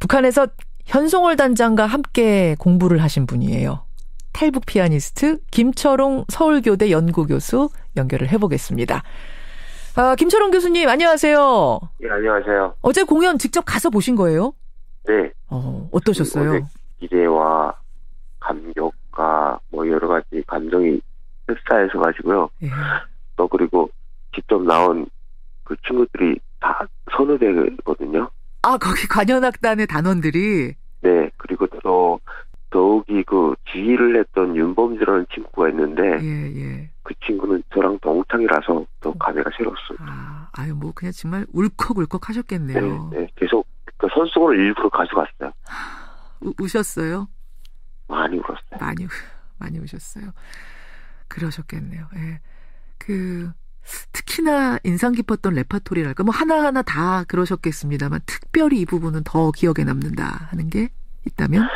북한에서 현송월 단장과 함께 공부를 하신 분이에요. 탈북 피아니스트 김철옹 서울교대 연구교수 연결을 해보겠습니다. 김철옹 교수님 안녕하세요. 예, 안녕하세요. 어제 공연 직접 가서 보신 거예요? 네. 어떠셨어요? 기대와 감격과 뭐 여러 가지 감정이 흡사해서 가지고요. 예. 또 그리고 직접 나온 그 친구들이 다 선후배거든요. 아, 거기 관현악단의 단원들이? 네. 그리고 또 더욱이 그 지휘를 했던 윤범주라는 친구가 있는데 예. 그 친구는 저랑 동창이라서 더 감회가 새로웠어요. 아유 뭐 그냥 정말 울컥울컥 하셨겠네요. 네. 계속 그 선수를 일부러 가져갔어요. 우셨어요? 많이 울었어요. 많이 우셨어요. 그러셨겠네요. 예. 특히나 인상 깊었던 레파토리랄까 뭐 하나하나 다 그러셨겠습니다만 특별히 이 부분은 더 기억에 남는다 하는 게 있다면?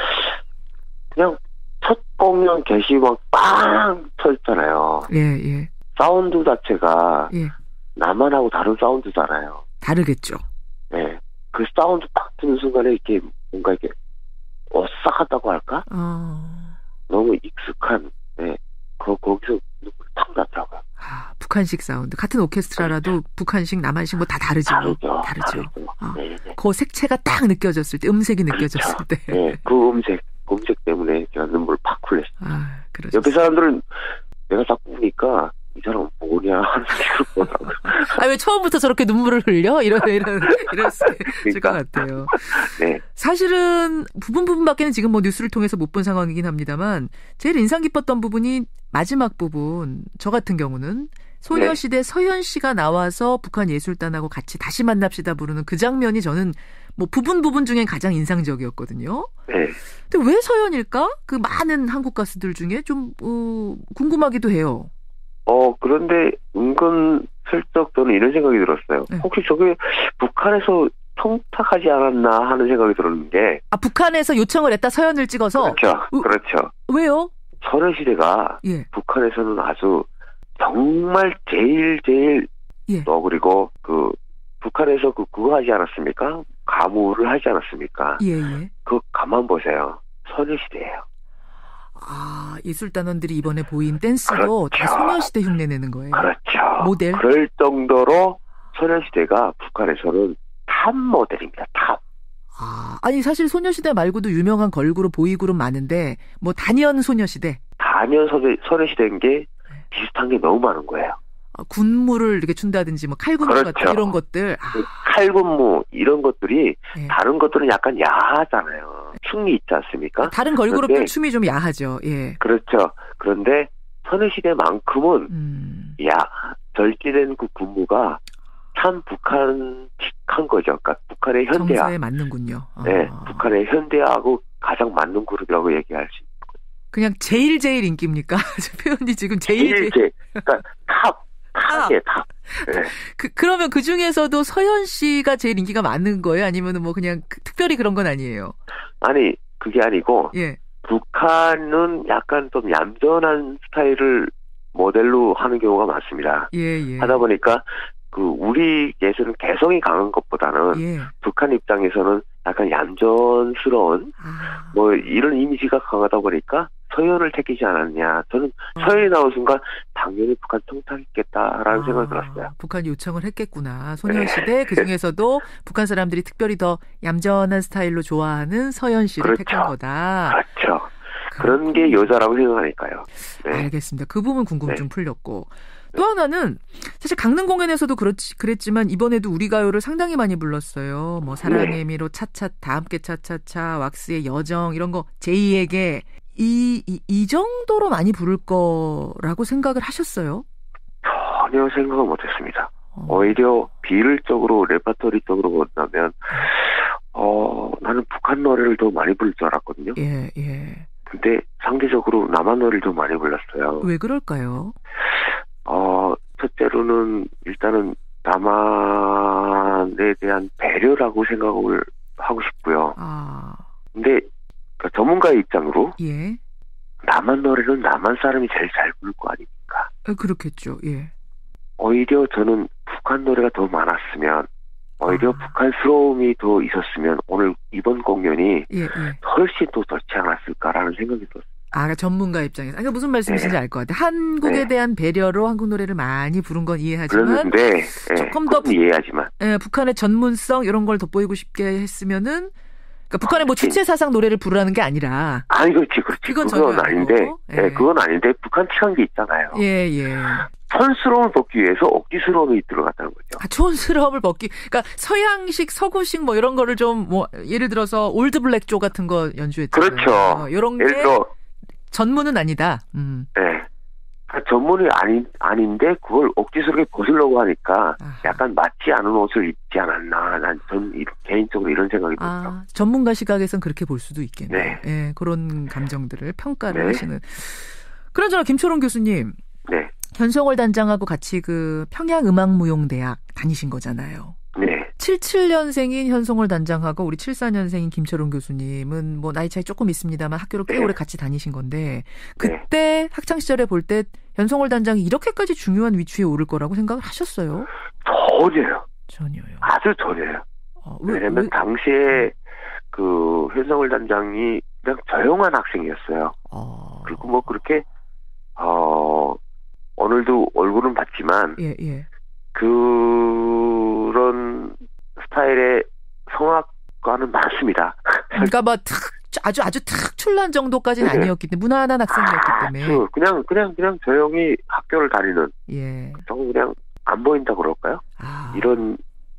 그냥 첫 공연 개시막 빵 터졌잖아요. 예. 사운드 자체가 예. 나만하고 다른 사운드잖아요. 다르겠죠. 네. 그 사운드 딱 듣는 순간에 이렇게 뭔가 이렇게 어싹하다고 할까? 너무 익숙한, 네. 거기서 눈물이 탁 나더라고요. 북한식 사운드. 같은 오케스트라라도 그렇죠. 북한식, 남한식 뭐 다 다르죠. 다르죠. 네. 그 색채가 딱 느껴졌을 때, 음색이 느껴졌을 그렇죠. 때. 네. 그 음색 때문에 제가 눈물 팍 흘렸어요. 그러셨어요. 옆에 사람들은 내가 자꾸 우니까 이 사람은 뭐냐 하는 식으로 보더라고요. 왜 처음부터 저렇게 눈물을 흘려? 이럴 수 있을 것 같아요. 네. 사실은 부분밖에는 지금 뭐 뉴스를 통해서 못 본 상황이긴 합니다만 제일 인상 깊었던 부분이 마지막 부분. 저 같은 경우는 소녀시대 네. 서현 씨가 나와서 북한 예술단하고 같이 다시 만납시다 부르는 그 장면이 저는 뭐 부분 중엔 가장 인상적이었거든요. 네. 근데 왜 서현일까? 그 많은 한국 가수들 중에 좀 궁금하기도 해요. 그런데 은근슬쩍 저는 이런 생각이 들었어요. 네. 혹시 저게 북한에서 청탁하지 않았나 하는 생각이 들었는 게. 북한에서 요청을 했다 서현을 찍어서? 그렇죠. 왜요? 소녀시대가 예. 북한에서는 아주 정말 제일 예. 또 그리고 북한에서 그거 하지 않았습니까? 가무를 하지 않았습니까? 예. 그거 가만 보세요. 소녀시대예요. 예술단원들이 이번에 보인 댄스도 다 소녀시대 흉내내는 거예요. 그렇죠. 모델. 그럴 정도로 소녀시대가 북한에서는 탑 모델입니다. 탑. 아니 사실 소녀시대 말고도 유명한 걸그룹, 보이그룹 많은데 뭐 단연 소녀시대. 단연 소녀시대인 게 비슷한 게 너무 많은 거예요. 군무를 이렇게 춘다든지 뭐 칼군무 그렇죠. 같은 이런 것들. 칼군무 이런 것들이 다른 것들은 약간 야하잖아요. 춤이 있지 않습니까? 다른 걸그룹들 춤이 좀 야하죠. 예. 그렇죠. 그런데 소녀시대만큼은 절제된 그 군무가 참 북한식한 거죠. 그러니까 북한의 현대화. 정서에 맞는군요. 네, 북한의 현대화하고 가장 맞는 그룹이라고 얘기할 수 있는 거죠. 그냥 제일 인기입니까? 표현이 지금 제일. 그러니까 탑이에요, 탑. 네. 그러면 그 중에서도 서현 씨가 제일 인기가 많은 거예요? 아니면 뭐 그냥 특별히 그런 건 아니에요? 아니, 그게 아니고. 예. 북한은 약간 좀 얌전한 스타일을 모델로 하는 경우가 많습니다. 예. 하다 보니까 우리 예술은 개성이 강한 것보다는 북한 입장에서는 약간 얌전스러운 뭐 이런 이미지가 강하다 보니까 서현을 택하지 않았냐. 저는 서현이 나온 순간 당연히 북한 통타했겠다라는 생각이 들었어요. 북한이 요청을 했겠구나. 소녀시대 그중에서도 북한 사람들이 특별히 더 얌전한 스타일로 좋아하는 서현 씨를 택한 거다. 그렇죠. 그런 게 여자라고 생각하니까요. 네. 알겠습니다. 그 부분 궁금증 풀렸고. 또 하나는 사실 강릉 공연에서도 그랬지만 이번에도 우리 가요를 상당히 많이 불렀어요. 뭐 사랑의 미로 차차 다 함께 차차차 왁스의 여정 이런 거 제2에게 이 정도로 많이 부를 거라고 생각을 하셨어요? 전혀 생각을 못했습니다. 오히려 비율적으로 레퍼토리 쪽으로 본다면 나는 북한 노래를 더 많이 부를 줄 알았거든요. 예. 근데 상대적으로 남한 노래를 더 많이 불렀어요. 왜 그럴까요? 첫째로는 일단은 남한에 대한 배려라고 생각을 하고 싶고요. 근데 전문가의 입장으로 남한 노래는 남한 사람이 제일 잘 부를 거 아닙니까? 그렇겠죠. 예. 오히려 저는 북한 노래가 더 많았으면 오히려 북한스러움이 더 있었으면 오늘 이번 공연이 훨씬 더 좋지 않았을까라는 생각이 들었어요. 전문가 입장에서. 그러니까 무슨 말씀이신지 알 것 같아요. 한국에 대한 배려로 한국 노래를 많이 부른 건 이해하지만 그런데 조금 더 이해하지만 북한의 전문성 이런 걸 돋보이고 싶게 했으면은 그러니까 북한의 뭐 주체 사상 노래를 부르라는 게 아니라. 그렇지. 그건 아닌데. 그건 아닌데 북한 취한 게 있잖아요. 예. 촌스러움을 벗기 위해서 억지스러움이 들어갔다는 거죠. 촌스러움을 벗기. 그러니까 서양식, 서구식 뭐 이런 거를 좀 뭐 예를 들어서 올드 블랙조 같은 거 연주했잖아요. 그렇죠. 이런 게 전문은 아니다. 네. 전문이 아닌데 그걸 억지스럽게 벗으려고 하니까 약간 맞지 않은 옷을 입지 않았나. 전 개인적으로 이런 생각이 들어요. 전문가 시각에선 그렇게 볼 수도 있겠네요. 네. 예, 그런 감정들을 평가를 하시는. 그러잖아 김초롱 교수님. 네. 현송월 단장하고 같이 그 평양음악무용대학 다니신 거잖아요. 네. 77년생인 현송월 단장하고 우리 74년생인 김초롱 교수님은 뭐 나이 차이 조금 있습니다만 학교를 꽤 오래 같이 다니신 건데 그때 학창 시절에 볼 때 현송월 단장이 이렇게까지 중요한 위치에 오를 거라고 생각을 하셨어요? 전혀요. 아주 전혀요. 왜냐면 당시에 그 현송월 단장이 그냥 조용한 학생이었어요. 그리고 뭐 그렇게 오늘도 얼굴은 봤지만 그런 스타일의 성악과는 많습니다. 그러니까 뭐 아주 특출난 정도까지는 아니었기 때문에 무난한 학생이었기 때문에 그냥 조용히 학교를 다니는 저는 그냥 안 보인다 그럴까요?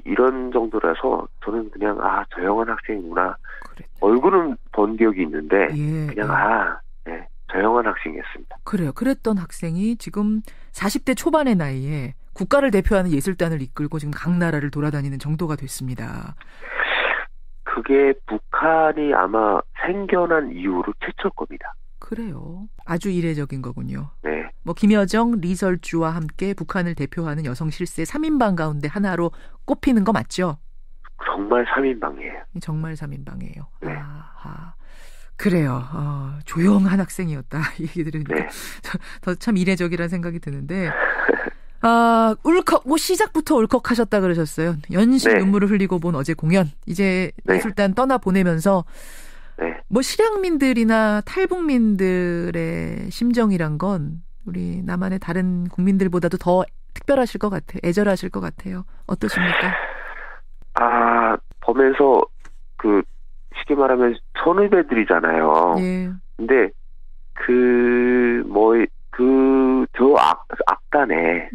이런 정도라서 저는 그냥 조용한 학생이구나. 얼굴은 본 기억이 있는데 그냥 조용한 학생이었습니다. 그래요. 그랬던 학생이 지금 40대 초반의 나이에 국가를 대표하는 예술단을 이끌고 지금 각 나라를 돌아다니는 정도가 됐습니다. 그게 북한이 아마 생겨난 이후로 최초일 겁니다. 그래요. 아주 이례적인 거군요. 네. 뭐 김여정, 리설주와 함께 북한을 대표하는 여성 실세 3인방 가운데 하나로 꼽히는 거 맞죠? 정말 3인방이에요. 정말 3인방이에요. 네. 그래요. 조용한 학생이었다. 이 얘기 들으니까 더 참 이례적이라는 생각이 드는데 울컥, 뭐 시작부터 울컥하셨다 그러셨어요. 연신 눈물을 흘리고 본 어제 공연. 이제 예술단 떠나보내면서 네. 뭐 실향민들이나 탈북민들의 심정이란 건 우리 남한의 다른 국민들보다도 더 특별하실 것 같아요. 애절하실 것 같아요. 어떠십니까? 보면서 쉽게 말하면 선후배들이잖아요. 예. 근데 저 악단에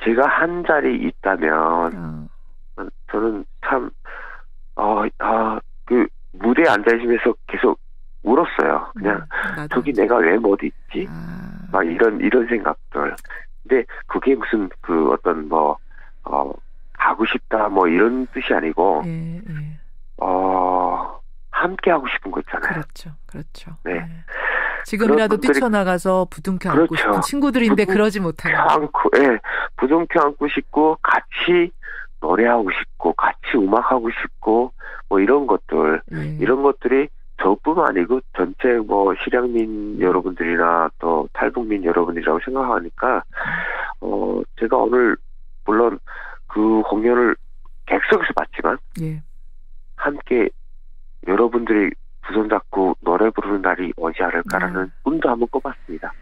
제가 한 자리 있다면 저는 참 무대에 앉아있으면서 계속 울었어요. 그냥 저기 내가 왜 못 있지? 막 이런 생각들. 근데 그게 무슨 어떤 가고 싶다 이런 뜻이 아니고 함께 하고 싶은 거 있잖아요. 그렇죠. 네. 지금이라도 뛰쳐나가서 부둥켜 안고 싶은 친구들인데 그러지 못하는. 부둥켜 안고 싶고 같이 노래하고 싶고 같이 음악하고 싶고 이런 것들 이런 것들이 저뿐만 아니고 전체 실향민 여러분들이나 또 탈북민 여러분이라고 생각하니까 제가 오늘 물론 그 공연을 객석에서 봤지만 함께 여러분들이 두 손 잡고 노래 부르는 날이 오지 않을까라는 꿈도 한번 꿔봤습니다.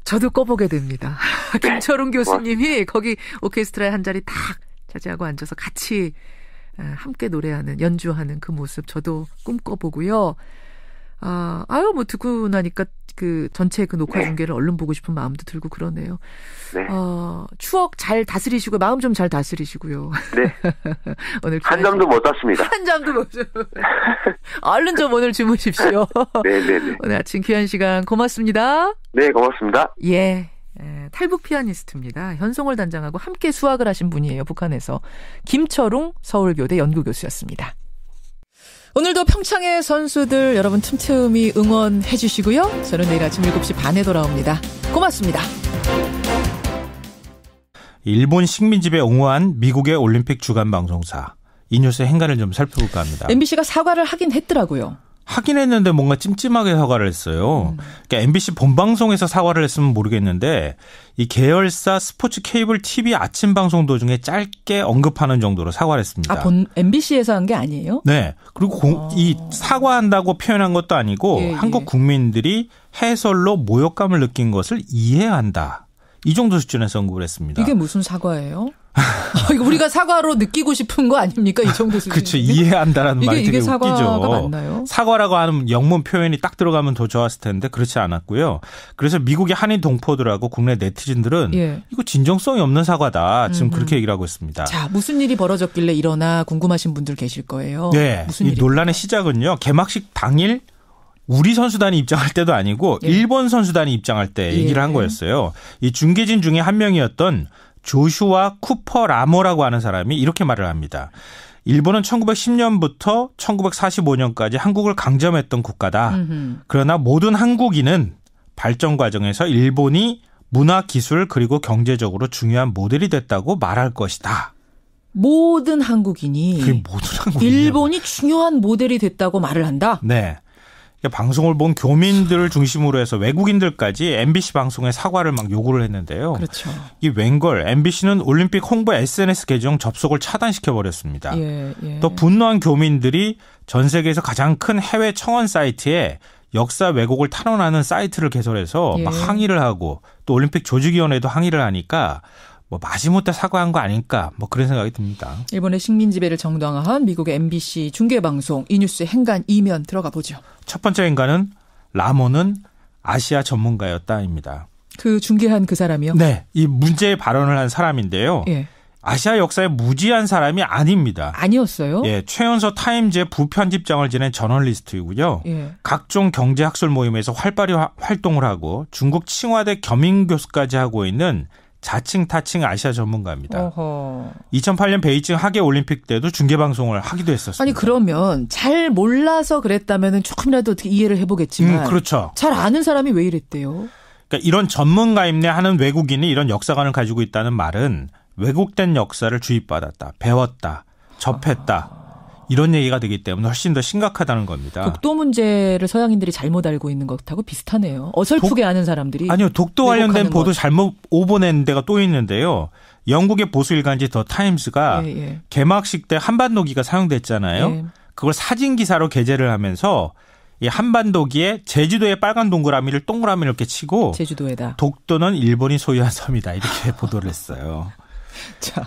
저도 꿔보게 됩니다. 김철웅 교수님이 거기 오케스트라에 한 자리 딱 차지하고 앉아서 같이 함께 노래하는 연주하는 그 모습 저도 꿈꿔보고요. 듣고 나니까 전체 녹화 중계를 얼른 보고 싶은 마음도 들고 그러네요. 네. 추억 잘 다스리시고 마음 좀 잘 다스리시고요. 네. 오늘 한 잠도 못 잤습니다. 한 잠도 못 잤어요. 얼른 좀 오늘 주무십시오. 네네네. 오늘 아침 귀한 시간 고맙습니다. 네, 고맙습니다. 예. 탈북 피아니스트입니다. 현송월 단장하고 함께 수학을 하신 분이에요. 북한에서. 김철웅 서울교대 연구교수였습니다. 오늘도 평창의 선수들 여러분 틈틈이 응원해 주시고요. 저는 내일 아침 7시 반에 돌아옵니다. 고맙습니다. 일본 식민지배 옹호한 미국의 올림픽 주간 방송사. 이 뉴스의 행간을 좀 살펴볼까 합니다. MBC가 사과를 하긴 했더라고요. 하긴 했는데 뭔가 찜찜하게 사과를 했어요. 그러니까 MBC 본방송에서 사과를 했으면 모르겠는데 이 계열사 스포츠 케이블 TV 아침 방송 도중에 짧게 언급하는 정도로 사과를 했습니다. MBC에서 한 게 아니에요? 네. 그리고 이 사과한다고 표현한 것도 아니고 한국 국민들이 해설로 모욕감을 느낀 것을 이해한다. 이 정도 수준에서 언급을 했습니다. 이게 무슨 사과예요? 우리가 사과로 느끼고 싶은 거 아닙니까? 이 정도 수준. 그렇죠. 이해한다라는 말이 되게 웃기죠. 사과가 맞나요? 사과라고 하는 영문 표현이 딱 들어가면 더 좋았을 텐데 그렇지 않았고요. 그래서 미국의 한인 동포들하고 국내 네티즌들은 이거 진정성이 없는 사과다. 지금 그렇게 얘기를 하고 있습니다. 자, 무슨 일이 벌어졌길래 이러나 궁금하신 분들 계실 거예요. 네. 무슨 이 논란의 시작은요. 개막식 당일 우리 선수단이 입장할 때도 아니고 일본 선수단이 입장할 때 얘기를 한 거였어요. 이 중계진 중에 한 명이었던 조슈아 쿠퍼 라모라고 하는 사람이 이렇게 말을 합니다. 일본은 1910년부터 1945년까지 한국을 강점했던 국가다. 그러나 모든 한국인은 발전 과정에서 일본이 문화, 기술 그리고 경제적으로 중요한 모델이 됐다고 말할 것이다. 모든 한국인이 일본이 중요한 모델이 됐다고 말을 한다? 네. 방송을 본 교민들을 중심으로 해서 외국인들까지 MBC 방송에 사과를 막 요구를 했는데요. 그렇죠. 이 웬걸 MBC는 올림픽 홍보 SNS 계정 접속을 차단시켜버렸습니다. 또 분노한 교민들이 전 세계에서 가장 큰 해외 청원 사이트에 역사 왜곡을 탄원하는 사이트를 개설해서 막 항의를 하고 또 올림픽 조직위원회도 항의를 하니까 마지못해 사과한 거 아닐까 그런 생각이 듭니다. 일본의 식민지배를 정당화한 미국의 MBC 중계방송 이 뉴스의 행간 이면 들어가 보죠. 첫 번째 행간은 라모는 아시아 전문가였다입니다. 그 중계한 그 사람이요? 네. 이 문제의 발언을 한 사람인데요. 아시아 역사에 무지한 사람이 아닙니다. 아니었어요? 최연소 타임즈의 부편집장을 지낸 저널리스트이고요. 각종 경제학술 모임에서 활발히 활동을 하고 중국 칭화대 겸임교수까지 하고 있는 자칭 타칭 아시아 전문가입니다. 2008년 베이징 하계올림픽 때도 중계방송을 하기도 했었습니다. 아니 그러면 잘 몰라서 그랬다면 조금이라도 어떻게 이해를 해보겠지만 그렇죠. 잘 아는 사람이 왜 이랬대요? 그러니까 이런 전문가임내 하는 외국인이 이런 역사관을 가지고 있다는 말은 왜곡된 역사를 주입받았다, 배웠다, 접했다. 이런 얘기가 되기 때문에 훨씬 더 심각하다는 겁니다. 독도 문제를 서양인들이 잘못 알고 있는 것하고 비슷하네요. 어설프게 아는 사람들이. 아니요. 독도 관련된 보도 잘못 오보낸 데가 또 있는데요. 영국의 보수 일간지 더 타임스가 개막식 때 한반도기가 사용됐잖아요. 그걸 사진 기사로 게재를 하면서 이 한반도기에 제주도의 빨간 동그라미를 동그라미 이렇게 치고 제주도에다 독도는 일본이 소유한 섬이다 이렇게 보도를 했어요. 참.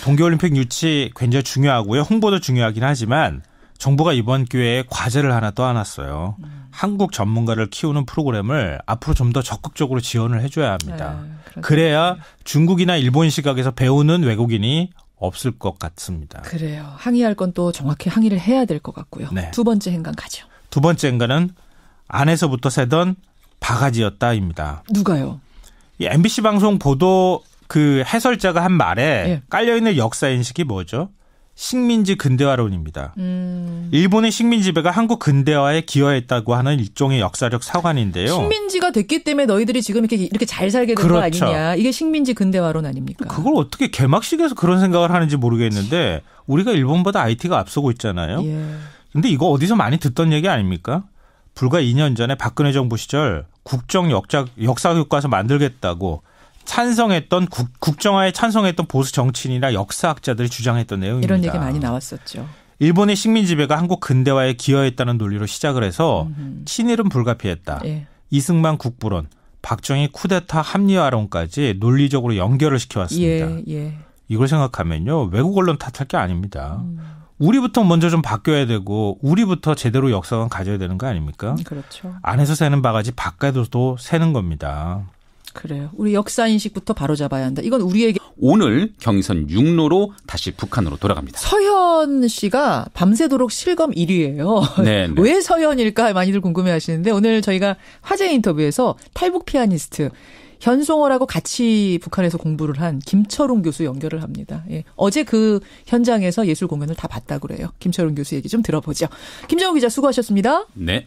동계올림픽 유치 굉장히 중요하고요. 홍보도 중요하긴 하지만 정부가 이번 기회에 과제를 하나 떠안았어요. 한국 전문가를 키우는 프로그램을 앞으로 좀 더 적극적으로 지원을 해줘야 합니다. 그래야 중국이나 일본 시각에서 배우는 외국인이 없을 것 같습니다. 그래요. 항의할 건 또 정확히 항의를 해야 될 것 같고요. 네. 두 번째 행간 가죠. 두 번째 행간은 안에서부터 새던 바가지였다입니다. 누가요? 이 MBC 방송 보도 그 해설자가 한 말에 깔려있는 역사인식이 뭐죠? 식민지 근대화론입니다. 일본의 식민지배가 한국 근대화에 기여했다고 하는 일종의 역사적 사관인데요. 식민지가 됐기 때문에 너희들이 지금 이렇게 잘 살게 된 거 아니냐. 이게 식민지 근대화론 아닙니까? 그걸 어떻게 개막식에서 그런 생각을 하는지 모르겠는데 우리가 일본보다 IT가 앞서고 있잖아요. 근데 이거 어디서 많이 듣던 얘기 아닙니까? 불과 2년 전에 박근혜 정부 시절 국정 역사 교과서 만들겠다고 찬성했던 국정화에 찬성했던 보수 정치인이나 역사학자들이 주장했던 내용입니다. 이런 얘기 많이 나왔었죠. 일본의 식민지배가 한국 근대화에 기여했다는 논리로 시작을 해서 친일은 불가피했다. 이승만 국부론, 박정희 쿠데타 합리화론까지 논리적으로 연결을 시켜왔습니다. 이걸 생각하면요. 외국 언론 탓할 게 아닙니다. 우리부터 먼저 좀 바뀌어야 되고 우리부터 제대로 역사관 가져야 되는 거 아닙니까? 그렇죠. 안에서 새는 바가지 바깥에서도 새는 겁니다. 그래요. 우리 역사인식부터 바로잡아야 한다. 이건 우리에게. 오늘 경의선 6로로 다시 북한으로 돌아갑니다. 서현 씨가 밤새도록 실검 1위예요. 네. 왜 서현일까 많이들 궁금해하시는데 오늘 저희가 화제 인터뷰에서 탈북 피아니스트 현송월하고 같이 북한에서 공부를 한 김철웅 교수 연결을 합니다. 어제 그 현장에서 예술 공연을 다 봤다고 그래요. 김철웅 교수 얘기 좀 들어보죠. 김정우 기자 수고하셨습니다. 네.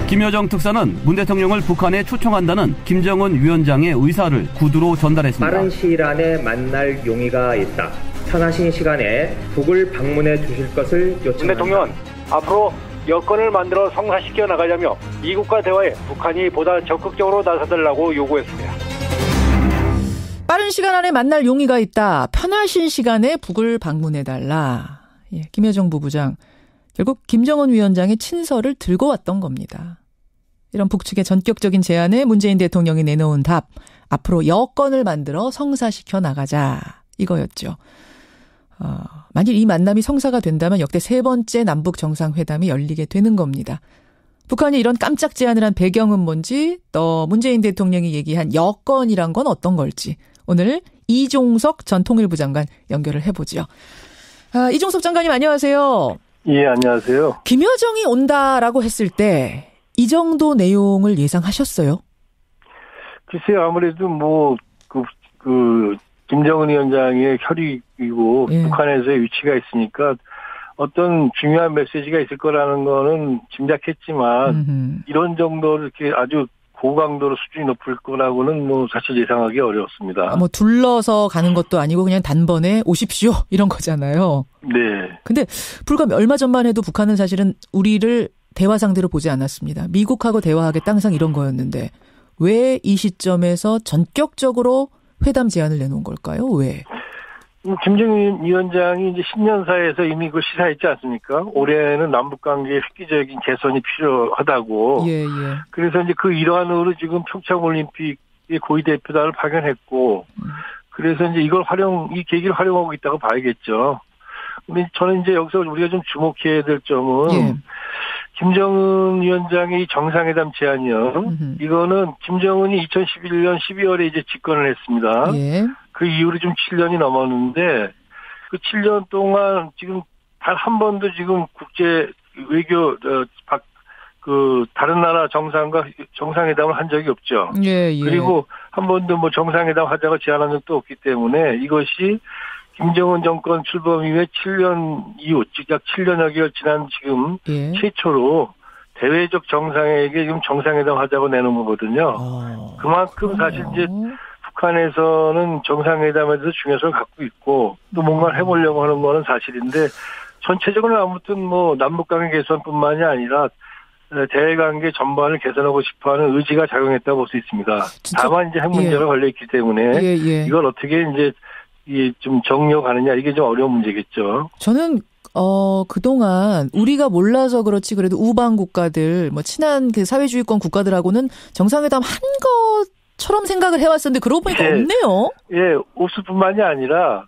김여정 특사는 문 대통령을 북한에 초청한다는 김정은 위원장의 의사를 구두로 전달했습니다. 빠른 시일 안에 만날 용의가 있다. 편하신 시간에 북을 방문해 주실 것을 요청합니다. 문 대통령은 앞으로 여건을 만들어 성사시켜 나가자며 이국과 대화에 북한이 보다 적극적으로 나서달라고 요구했습니다. 빠른 시간 안에 만날 용의가 있다. 편하신 시간에 북을 방문해달라. 김여정 부부장. 결국 김정은 위원장의 친서를 들고 왔던 겁니다. 이런 북측의 전격적인 제안에 문재인 대통령이 내놓은 답. 앞으로 여건을 만들어 성사시켜 나가자. 이거였죠. 만일 이 만남이 성사가 된다면 역대 세 번째 남북 정상회담이 열리게 되는 겁니다. 북한이 이런 깜짝 제안을 한 배경은 뭔지, 또 문재인 대통령이 얘기한 여건이란 건 어떤 걸지 오늘 이종석 전 통일부 장관 연결을 해보죠. 이종석 장관님 안녕하세요. 예, 안녕하세요. 김여정이 온다라고 했을 때 이 정도 내용을 예상하셨어요? 글쎄요, 아무래도 김정은 위원장의 혈육이고 북한에서의 위치가 있으니까 어떤 중요한 메시지가 있을 거라는 거는 짐작했지만 이런 정도로 이렇게 아주 고강도로 수준이 높을 거라고는 사실 예상하기 어려웠습니다. 둘러서 가는 것도 아니고 그냥 단번에 오십시오 이런 거잖아요. 네. 근데 불과 얼마 전만 해도 북한은 사실은 우리를 대화 상대로 보지 않았습니다. 미국하고 대화하겠다 항상 이런 거였는데 왜 이 시점에서 전격적으로 회담 제안을 내놓은 걸까요? 왜? 김정은 위원장이 이제 신년사에서 이미 그걸 시사했지 않습니까? 올해는 남북관계의 획기적인 개선이 필요하다고. 예. 그래서 이제 그 일환으로 지금 평창올림픽의 고위대표단을 파견했고, 그래서 이제 이 계기를 활용하고 있다고 봐야겠죠. 근데 저는 이제 여기서 우리가 좀 주목해야 될 점은, 김정은 위원장의 이 정상회담 제안이요. 이거는 김정은이 2011년 12월에 이제 집권을 했습니다. 그 이후로 좀 7년이 넘었는데 그 7년 동안 지금 단 한 번도 지금 국제 외교 다른 나라 정상과 정상회담을 한 적이 없죠. 그리고 한 번도 정상회담 하자고 제안한 적도 없기 때문에 이것이 김정은 정권 출범 이후에 7년 이후, 즉 약 7년여 개월 지난 지금 최초로 대외적 정상에게 지금 정상회담 하자고 내놓은 거거든요. 그만큼 사실 이제 북한에서는 정상회담에 대해서 중요성을 갖고 있고 또 뭔가를 해보려고 하는 거는 사실인데 전체적으로 아무튼 남북관계 개선뿐만이 아니라 대외관계 전반을 개선하고 싶어하는 의지가 작용했다고 볼 수 있습니다. 다만 이제 핵 문제가 걸려 있기 때문에 이걸 어떻게 이제 좀 정리가느냐 이게 좀 어려운 문제겠죠. 저는 그동안 우리가 몰라서 그렇지 그래도 우방 국가들 뭐 친한 그 사회주의권 국가들하고는 정상회담 한 것처럼 생각을 해왔었는데 그러고 보니까 없네요. 예, 없을 뿐만이 아니라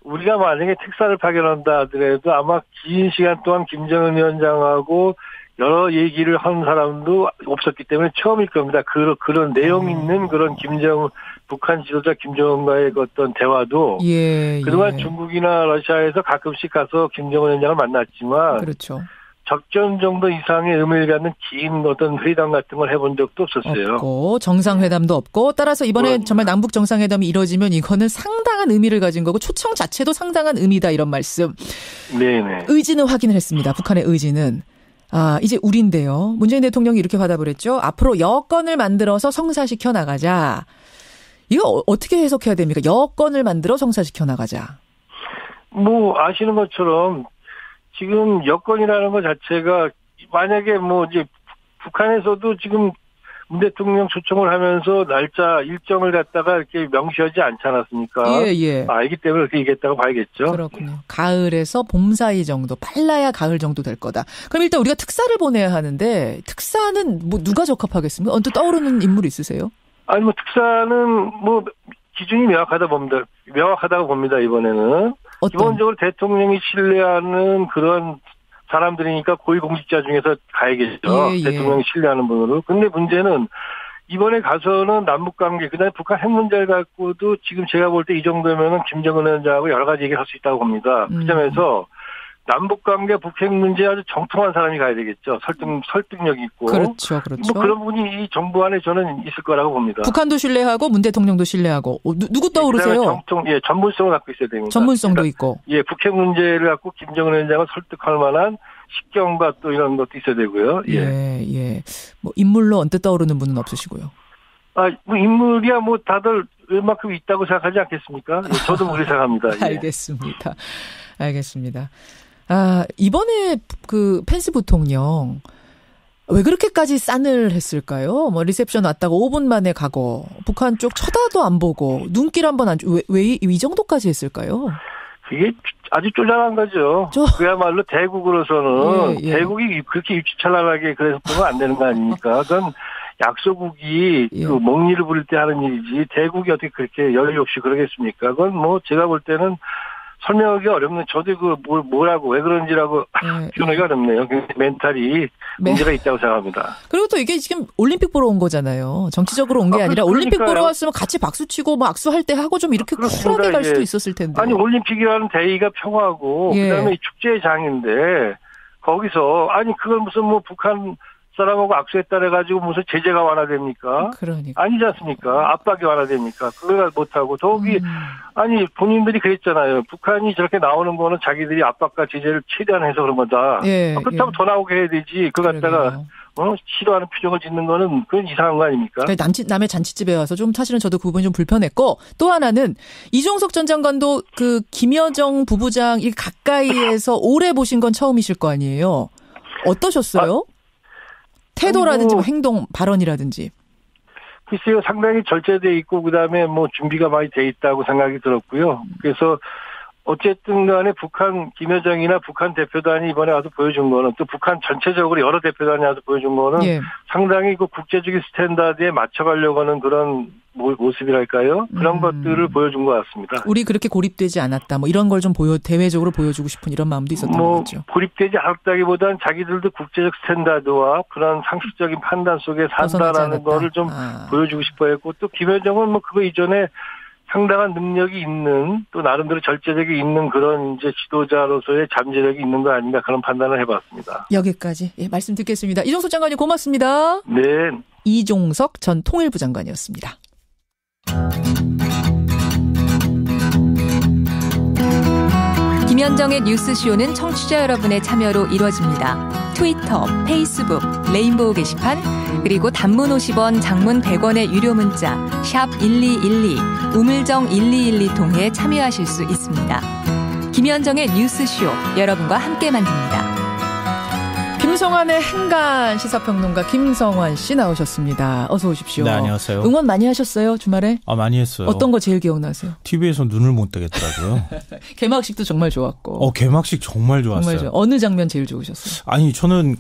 우리가 만약에 특사를 파견한다 하더라도 아마 긴 시간 동안 김정은 위원장하고 여러 얘기를 한 사람도 없었기 때문에 처음일 겁니다. 그런 내용 있는 그런 북한 지도자 김정은과의 어떤 대화도 그동안 중국이나 러시아에서 가끔씩 가서 김정은 위원장을 만났지만 그렇죠. 접견 정도 이상의 의미를 갖는 긴 어떤 회담 같은 걸 해본 적도 없었어요. 없고 정상회담도 없고 따라서 이번에 정말 남북 정상회담이 이뤄지면 이거는 상당한 의미를 가진 거고 초청 자체도 상당한 의미다 이런 말씀. 네네. 의지는 확인을 했습니다. 북한의 의지는. 이제 우리인데요. 문재인 대통령이 이렇게 화답을 했죠. 앞으로 여건을 만들어서 성사시켜 나가자. 이거 어떻게 해석해야 됩니까? 여건을 만들어 성사시켜 나가자. 뭐 아시는 것처럼 지금 여건이라는 것 자체가 만약에 뭐 이제 북한에서도 지금 문 대통령 초청을 하면서 날짜 일정을 갖다가 이렇게 명시하지 않지 않았습니까? 예. 알기 때문에 그렇게 얘기했다고 봐야겠죠. 그렇군요. 가을에서 봄 사이 정도, 빨라야 가을 정도 될 거다. 그럼 일단 우리가 특사를 보내야 하는데 특사는 뭐 누가 적합하겠습니까? 언뜻 떠오르는 인물 있으세요? 아니 뭐 특사는 뭐 기준이 명확하다고 봅니다. 이번에는 기본적으로 대통령이 신뢰하는 그런 사람들이니까 고위공직자 중에서 가야겠죠. 대통령이 신뢰하는 분으로. 근데 문제는 이번에 가서는 남북관계, 그다음에 북한 핵 문제를 갖고도 지금 제가 볼 때 이 정도면은 김정은 위원장하고 여러 가지 얘기를 할 수 있다고 봅니다. 그 점에서 남북관계 북핵 문제에 아주 정통한 사람이 가야 되겠죠. 설득력이 있고. 그렇죠. 뭐 그런 분이 이 정부 안에 저는 있을 거라고 봅니다. 북한도 신뢰하고 문 대통령도 신뢰하고. 누구 떠오르세요? 전문성을 갖고 있어야 됩니다. 전문성도 그러니까, 있고. 북핵 문제를 갖고 김정은 위원장을 설득할 만한 식견과 또 이런 것도 있어야 되고요. 뭐 인물로 언뜻 떠오르는 분은 없으시고요. 뭐 인물이야 뭐 다들 웬만큼 있다고 생각하지 않겠습니까? 저도 그렇게 생각합니다. 알겠습니다. 이번에 그 펜스 부통령 왜 그렇게까지 싸늘했을까요? 뭐 리셉션 왔다가 5분 만에 가고 북한 쪽 쳐다도 안 보고 눈길 한번 안 왜 이 정도까지 했을까요? 이게 아주 쪼잔한 거죠. 그야말로 대국으로서는 대국이 그렇게 유치찬란하게 그래서는 안 되는 거 아닙니까? 그건 약소국이 그 멍리를 부릴 때 하는 일이지 대국이 어떻게 그렇게 여유 없이 그러겠습니까? 그건 뭐 제가 볼 때는 설명하기 어렵네요. 저도 뭐라고 왜 그런지라고 표현하기 어렵네요. 멘탈이 문제가 있다고 생각합니다. 그리고 또 이게 지금 올림픽 보러 온 거잖아요. 정치적으로 온 게 아니라 올림픽 보러 왔으면 같이 박수 치고 뭐 악수할 때 하고 좀 이렇게 쿨하게 갈 수도 있었을 텐데. 아니 올림픽이라는 대의가 평화고 그다음에 축제의 장인데 거기서 그걸 무슨 뭐 북한 사람하고 악수했다 해가지고 무슨 제재가 완화됩니까? 그러니까. 아니지 않습니까? 압박이 완화됩니까? 그걸 못하고 더욱이 본인들이 그랬잖아요. 북한이 저렇게 나오는 거는 자기들이 압박과 제재를 최대한 해서 그런 거다. 그렇다고 더 나오게 해야 되지. 그걸 갖다가 싫어하는 표정을 짓는 거는 그건 이상한 거 아닙니까? 그러니까 남의 잔치집에 와서 좀 사실은 저도 그 부분이 좀 불편했고 또 하나는 이종석 전 장관도 그 김여정 부부장 이 가까이에서 오래 보신 건 처음이실 거 아니에요. 어떠셨어요? 태도라든지 뭐 행동, 발언이라든지. 글쎄요, 상당히 절제돼 있고 그다음에 뭐 준비가 많이 돼 있다고 생각이 들었고요. 그래서 어쨌든 간에 북한 김여정이나 북한 대표단이 이번에 와서 보여준 거는 또 북한 전체적으로 여러 대표단이 와서 보여준 거는 상당히 그 국제적인 스탠다드에 맞춰가려고 하는 그런 모습이랄까요? 그런 것들을 보여준 것 같습니다. 우리 그렇게 고립되지 않았다. 뭐 이런 걸 좀 대외적으로 보여주고 싶은 이런 마음도 있었던 거죠. 고립되지 않았다기보다는 자기들도 국제적 스탠다드와 그런 상식적인 판단 속에 산다라는 거를 좀 보여주고 싶어했고 또 김여정은 뭐 그거 이전에 상당한 능력이 있는 또 나름대로 절제력이 있는 그런 이제 지도자로서의 잠재력이 있는 거 아닌가 그런 판단을 해봤습니다. 여기까지 말씀 듣겠습니다. 이종석 장관님 고맙습니다. 네. 이종석 전 통일부 장관이었습니다. 김현정의 뉴스쇼는 청취자 여러분의 참여로 이루어집니다. 트위터, 페이스북, 레인보우 게시판 그리고 단문 50원, 장문 100원의 유료 문자 샵 1212, 우물정 1212 통해 참여하실 수 있습니다. 김현정의 뉴스쇼 여러분과 함께 만듭니다. 김성환의 행간 시사평론가 김성환 씨 나오셨습니다. 어서 오십시오. 네, 안녕하세요. 응원 많이 하셨어요, 주말에? 많이 했어요. 어떤 거 제일 기억나세요? TV에서 눈을 못 뜨겠더라고요. 개막식도 정말 좋았고. 개막식 정말 좋았어요. 정말 어느 장면 제일 좋으셨어요? 아니, 저는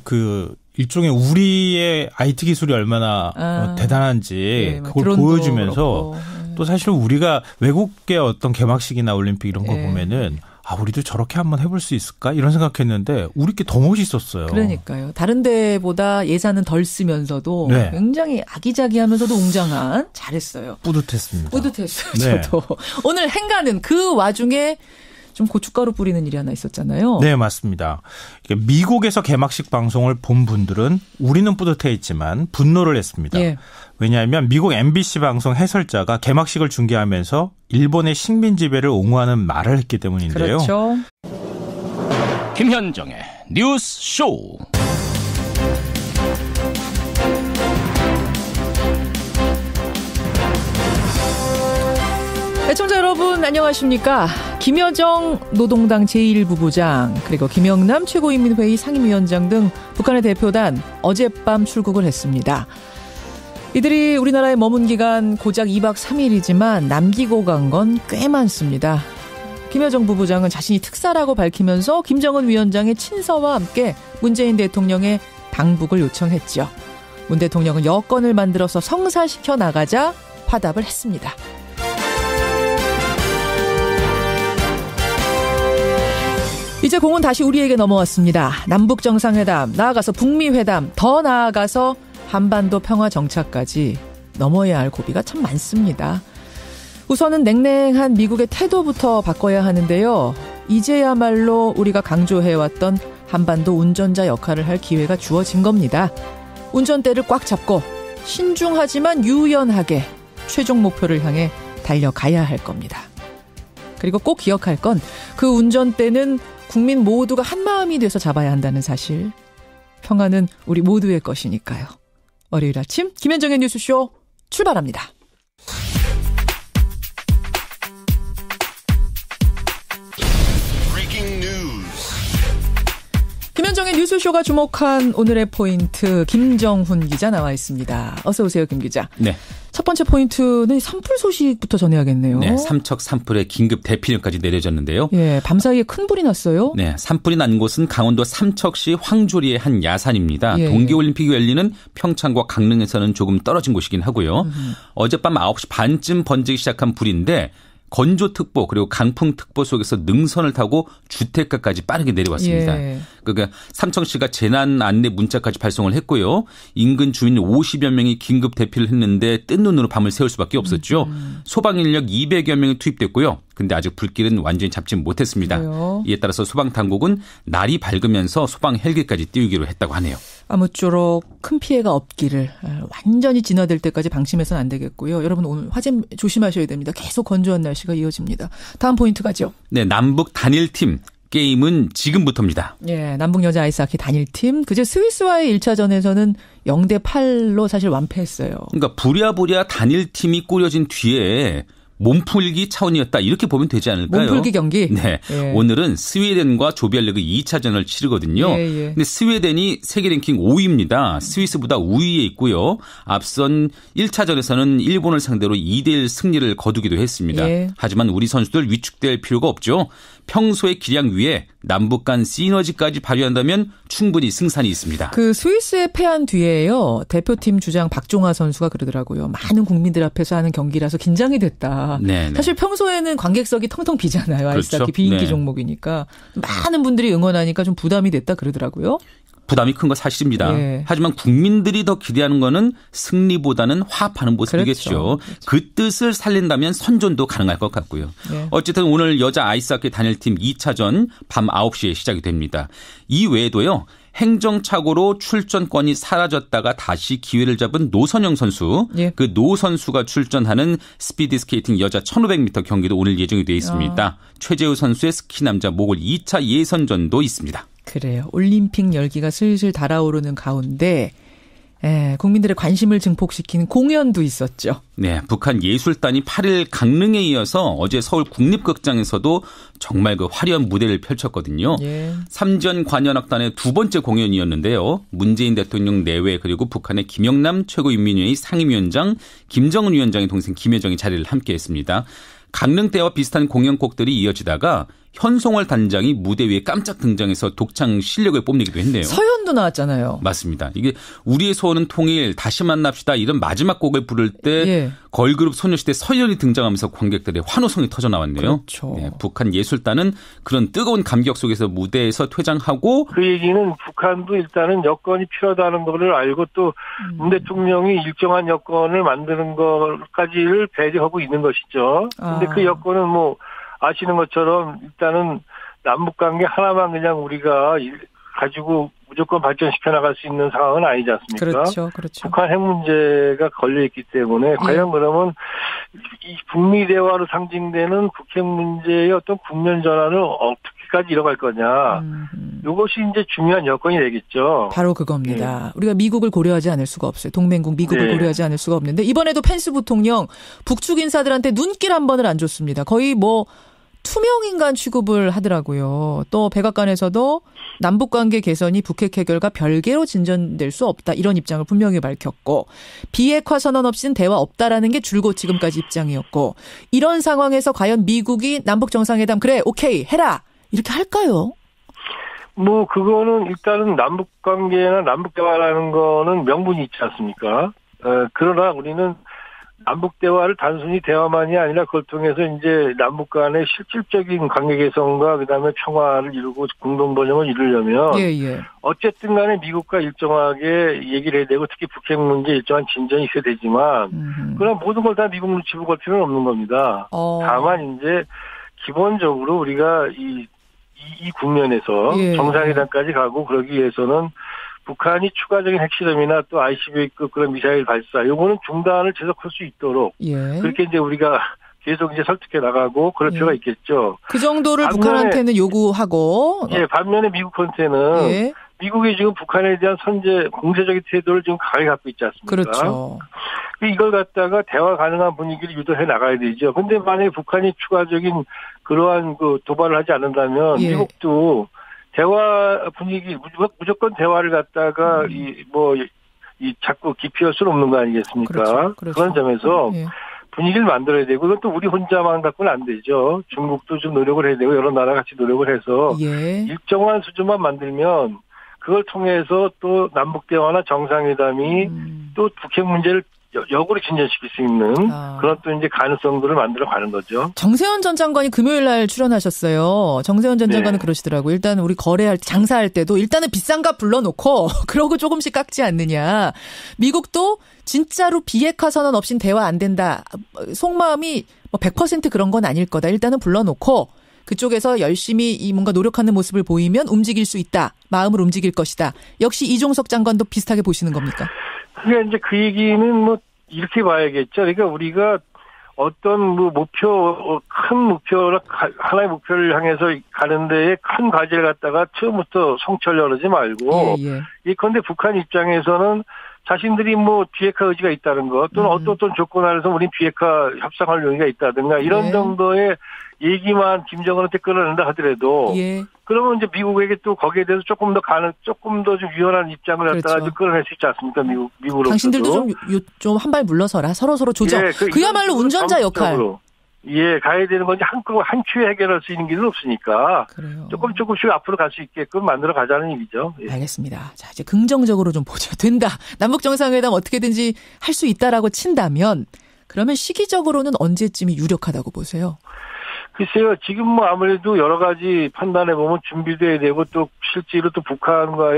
일종의 우리의 IT 기술이 얼마나 대단한지 그걸 보여주면서 또 사실 우리가 외국의 어떤 개막식이나 올림픽 이런 거 보면은 우리도 저렇게 한번 해볼 수 있을까? 이런 생각했는데 우리 게 더 멋있었어요. 그러니까요. 다른 데보다 예산은 덜 쓰면서도 굉장히 아기자기하면서도 웅장한 잘했어요. 뿌듯했습니다. 뿌듯했어요. 저도. 오늘 행가는 그 와중에 좀 고춧가루 뿌리는 일이 하나 있었잖아요. 네, 맞습니다. 미국에서 개막식 방송을 본 분들은 우리는 뿌듯해했지만 분노를 했습니다. 왜냐하면 미국 MBC 방송 해설자가 개막식을 중계하면서 일본의 식민 지배를 옹호하는 말을 했기 때문인데요. 그렇죠. 김현정의 뉴스 쇼. 애청자 여러분 안녕하십니까. 김여정 노동당 제1부부장 그리고 김영남 최고인민회의 상임위원장 등 북한의 대표단 어젯밤 출국을 했습니다. 이들이 우리나라에 머문 기간 고작 2박 3일이지만 남기고 간 건 꽤 많습니다. 김여정 부부장은 자신이 특사라고 밝히면서 김정은 위원장의 친서와 함께 문재인 대통령의 방북을 요청했죠. 문 대통령은 여건을 만들어서 성사시켜 나가자 화답을 했습니다. 이제 공은 다시 우리에게 넘어왔습니다. 남북 정상회담, 나아가서 북미 회담, 더 나아가서 한반도 평화 정착까지 넘어야 할 고비가 참 많습니다. 우선은 냉랭한 미국의 태도부터 바꿔야 하는데요. 이제야말로 우리가 강조해왔던 한반도 운전자 역할을 할 기회가 주어진 겁니다. 운전대를 꽉 잡고 신중하지만 유연하게 최종 목표를 향해 달려가야 할 겁니다. 그리고 꼭 기억할 건 그 운전대는 국민 모두가 한마음이 돼서 잡아야 한다는 사실. 평화는 우리 모두의 것이니까요. 월요일 아침 김현정의 뉴스쇼 출발합니다. 김현정의 뉴스쇼가 주목한 오늘의 포인트 김정훈 기자 나와 있습니다. 어서 오세요, 김 기자. 네. 첫 번째 포인트는 산불 소식부터 전해야겠네요. 네, 삼척 산불에 긴급 대피령까지 내려졌는데요. 밤사이에 큰 불이 났어요. 네, 산불이 난 곳은 강원도 삼척시 황조리의 한 야산입니다. 동계올림픽이 열리는 평창과 강릉에서는 조금 떨어진 곳이긴 하고요. 어젯밤 9시 반쯤 번지기 시작한 불인데 건조특보 그리고 강풍특보 속에서 능선을 타고 주택가까지 빠르게 내려왔습니다. 그러니까 삼청시가 재난 안내 문자까지 발송을 했고요. 인근 주민 50여 명이 긴급 대피를 했는데 뜬 눈으로 밤을 새울 수밖에 없었죠. 소방 인력 200여 명이 투입됐고요. 근데 아직 불길은 완전히 잡지 못했습니다. 이에 따라서 소방당국은 날이 밝으면서 소방 헬기까지 띄우기로 했다고 하네요. 아무쪼록 큰 피해가 없기를 완전히 진화될 때까지 방심해서는 안 되겠고요. 여러분 오늘 화재 조심하셔야 됩니다. 계속 건조한 날씨가 이어집니다. 다음 포인트 가죠. 네, 남북 단일팀. 게임은 지금부터입니다. 남북 여자 아이스하키 단일팀. 그제 스위스와의 1차전에서는 0대8로 사실 완패했어요. 그러니까 부랴부랴 단일팀이 꾸려진 뒤에 몸풀기 차원이었다 이렇게 보면 되지 않을까요? 몸풀기 경기? 네. 오늘은 스웨덴과 조별리그 2차전을 치르거든요. 근데 스웨덴이 세계 랭킹 5위입니다. 스위스보다 우위에 있고요. 앞선 1차전에서는 일본을 상대로 2대1 승리를 거두기도 했습니다. 하지만 우리 선수들 위축될 필요가 없죠. 평소의 기량 위에 남북 간 시너지까지 발휘한다면 충분히 승산이 있습니다. 그 스위스에 패한 뒤에요. 대표팀 주장 박종화 선수가 그러더라고요. 많은 국민들 앞에서 하는 경기라서 긴장이 됐다. 사실 평소에는 관객석이 텅텅 비잖아요. 아이스하키 그렇죠. 비인기 종목이니까. 많은 분들이 응원하니까 좀 부담이 됐다 그러더라고요. 부담이 큰 거 사실입니다. 하지만 국민들이 더 기대하는 거는 승리보다는 화합하는 모습이겠죠. 그 뜻을 살린다면 선전도 가능할 것 같고요. 어쨌든 오늘 여자 아이스하키 단일팀 2차전 밤 9시에 시작이 됩니다. 이 외에도요. 행정착오로 출전권이 사라졌다가 다시 기회를 잡은 노선영 선수. 그 노 선수가 출전하는 스피드스케이팅 여자 1500m 경기도 오늘 예정이 되어 있습니다. 최재우 선수의 스키 남자 모골 2차 예선전도 있습니다. 그래요. 올림픽 열기가 슬슬 달아오르는 가운데 예, 국민들의 관심을 증폭시키는 공연도 있었죠. 네, 북한 예술단이 8일 강릉에 이어서 어제 서울 국립극장에서도 정말 그 화려한 무대를 펼쳤거든요. 예. 삼전 관현악단의 두 번째 공연이었는데요. 문재인 대통령 내외 그리고 북한의 김영남 최고인민회의 상임위원장, 김정은 위원장의 동생 김여정이 자리를 함께했습니다. 강릉 때와 비슷한 공연곡들이 이어지다가 현송월 단장이 무대 위에 깜짝 등장해서 독창 실력을 뽐내기도 했네요. 서현도 나왔잖아요. 맞습니다. 이게 우리의 소원은 통일, 다시 만납시다 이런 마지막 곡을 부를 때 예. 걸그룹 소녀시대 서현이 등장하면서 관객들의 환호성이 터져 나왔네요. 그렇죠. 네, 북한 예술단은 그런 뜨거운 감격 속에서 무대에서 퇴장하고 그 얘기는 북한도 일단은 여건이 필요하다는 것을 알고 또 문 대통령이 일정한 여건을 만드는 것까지를 배려하고 있는 것이죠. 그런데 그 여건은 뭐 아시는 것처럼 일단은 남북관계 하나만 그냥 우리가 가지고 무조건 발전시켜 나갈 수 있는 상황은 아니지 않습니까? 그렇죠, 그렇죠. 북한 핵 문제가 걸려 있기 때문에 과연 그러면 이 북미 대화로 상징되는 북핵 문제의 어떤 국면 전환을 어떻게까지 이뤄갈 거냐? 이것이 이제 중요한 여건이 되겠죠. 바로 그겁니다. 우리가 미국을 고려하지 않을 수가 없어요. 동맹국 미국을 고려하지 않을 수가 없는데 이번에도 펜스 부통령 북측 인사들한테 눈길 한 번을 안 줬습니다. 거의 뭐 투명인간 취급을 하더라고요. 또 백악관에서도 남북관계 개선이 북핵 해결과 별개로 진전될 수 없다. 이런 입장을 분명히 밝혔고 비핵화 선언 없이는 대화 없다라는 게 줄곧 지금까지 입장이었고 이런 상황에서 과연 미국이 남북정상회담 그래 오케이 해라 이렇게 할까요? 뭐 그거는 일단은 남북관계나 남북대화라는 거는 명분이 있지 않습니까? 그러나 우리는 남북대화를 단순히 대화만이 아니라 그걸 통해서 이제 남북 간의 실질적인 관계 개선과 그다음에 평화를 이루고 공동 번영을 이루려면 어쨌든 간에 미국과 일정하게 얘기를 해야 되고 특히 북핵 문제 일정한 진전이 있어야 되지만 그럼 모든 걸 다 미국 눈치 보고 할 필요는 없는 겁니다. 다만 이제 기본적으로 우리가 이 국면에서 정상회담까지 가고 그러기 위해서는 북한이 추가적인 핵실험이나 또 ICBM급 그런 미사일 발사, 요거는 중단을 지속할 수 있도록 그렇게 이제 우리가 계속 이제 설득해 나가고 그럴 필요가 있겠죠. 그 정도를 반면에, 북한한테는 요구하고. 반면에 미국한테는 미국이 지금 북한에 대한 공세적인 태도를 지금 강하게 갖고 있지 않습니까? 그렇죠. 이걸 갖다가 대화 가능한 분위기를 유도해 나가야 되죠. 근데 만약에 북한이 추가적인 그러한 그 도발을 하지 않는다면 미국도 대화 분위기 무조건 대화를 갖다가 자꾸 기피할 수는 없는 거 아니겠습니까? 그렇죠. 그런 점에서 분위기를 만들어야 되고 이건 또 우리 혼자만 갖고는 안 되죠. 중국도 좀 노력을 해야 되고 여러 나라 같이 노력을 해서 일정한 수준만 만들면 그걸 통해서 또 남북 대화나 정상회담이 또 북핵 문제를 역으로 진전시킬 수 있는 그런 또 이제 가능성들을 만들어 가는 거죠. 정세현 전 장관이 금요일 날 출연하셨어요. 정세현 전 장관은 그러시더라고요. 일단 우리 거래할 때 장사할 때도 일단은 비싼 값 불러놓고 그러고 조금씩 깎지 않느냐. 미국도 진짜로 비핵화 선언 없인 대화 안 된다. 속마음이 100% 그런 건 아닐 거다. 일단은 불러놓고 그쪽에서 열심히 뭔가 노력하는 모습을 보이면 움직일 수 있다. 마음을 움직일 것이다. 역시 이종석 장관도 비슷하게 보시는 겁니까? 그게 이제 그 얘기는 이렇게 봐야겠죠. 그러니까 우리가 어떤 큰 목표를, 하나의 목표를 향해서 가는 데에 큰 과제를 갖다가 처음부터 성취하려고 그러지 말고, 예컨대 북한 입장에서는 자신들이 비핵화 의지가 있다는 것, 또는 어떤 조건 아래서 우린 비핵화 협상할 용의가 있다든가, 이런 정도의 얘기만 김정은한테 끌어낸다 하더라도, 그러면 이제 미국에게 또 거기에 대해서 조금 더 좀 유연한 입장을 갖다가 끌어낼 수 있지 않습니까? 미국으로서도. 당신들도 좀 한 발 물러서라. 서로 조정. 그야말로 운전자 역할. 가야 되는 건지 한 큐에 해결할 수 있는 길은 없으니까. 그래요. 조금씩 앞으로 갈 수 있게끔 만들어 가자는 얘기죠. 알겠습니다. 자, 이제 긍정적으로 좀 보죠. 된다. 남북정상회담 어떻게든지 할 수 있다라고 친다면, 그러면 시기적으로는 언제쯤이 유력하다고 보세요? 글쎄요, 지금 아무래도 여러 가지 판단해 보면 준비도 해야 되고 또 실제로 또 북한과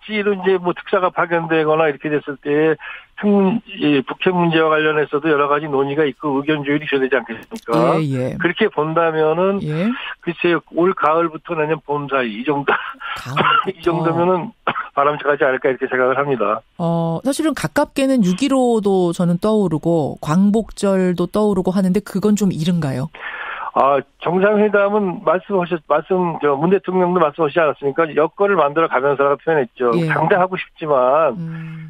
실제로 이제 특사가 파견되거나 이렇게 됐을 때 북핵 문제와 관련해서도 여러 가지 논의가 있고 의견 조율이 있어야 되지 않겠습니까? 그렇게 본다면은 글쎄요, 올 가을부터 내년 봄 사이 이 정도면은 바람직하지 않을까 이렇게 생각을 합니다. 사실은 가깝게는 6.15도 저는 떠오르고 광복절도 떠오르고 하는데 그건 좀 이른가요? 정상회담은 문 대통령도 말씀하시지 않았습니까? 여건을 만들어 가면서라고 표현했죠. 예. 당장 하고 싶지만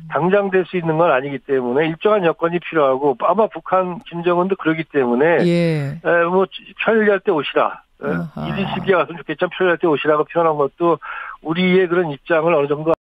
당장 될 수 있는 건 아니기 때문에 일정한 여건이 필요하고 아마 북한 김정은도 그러기 때문에 편리할 때 오시라. 1인 시기에 왔으면 좋겠지만 편리할 때 오시라고 표현한 것도 우리의 그런 입장을 어느 정도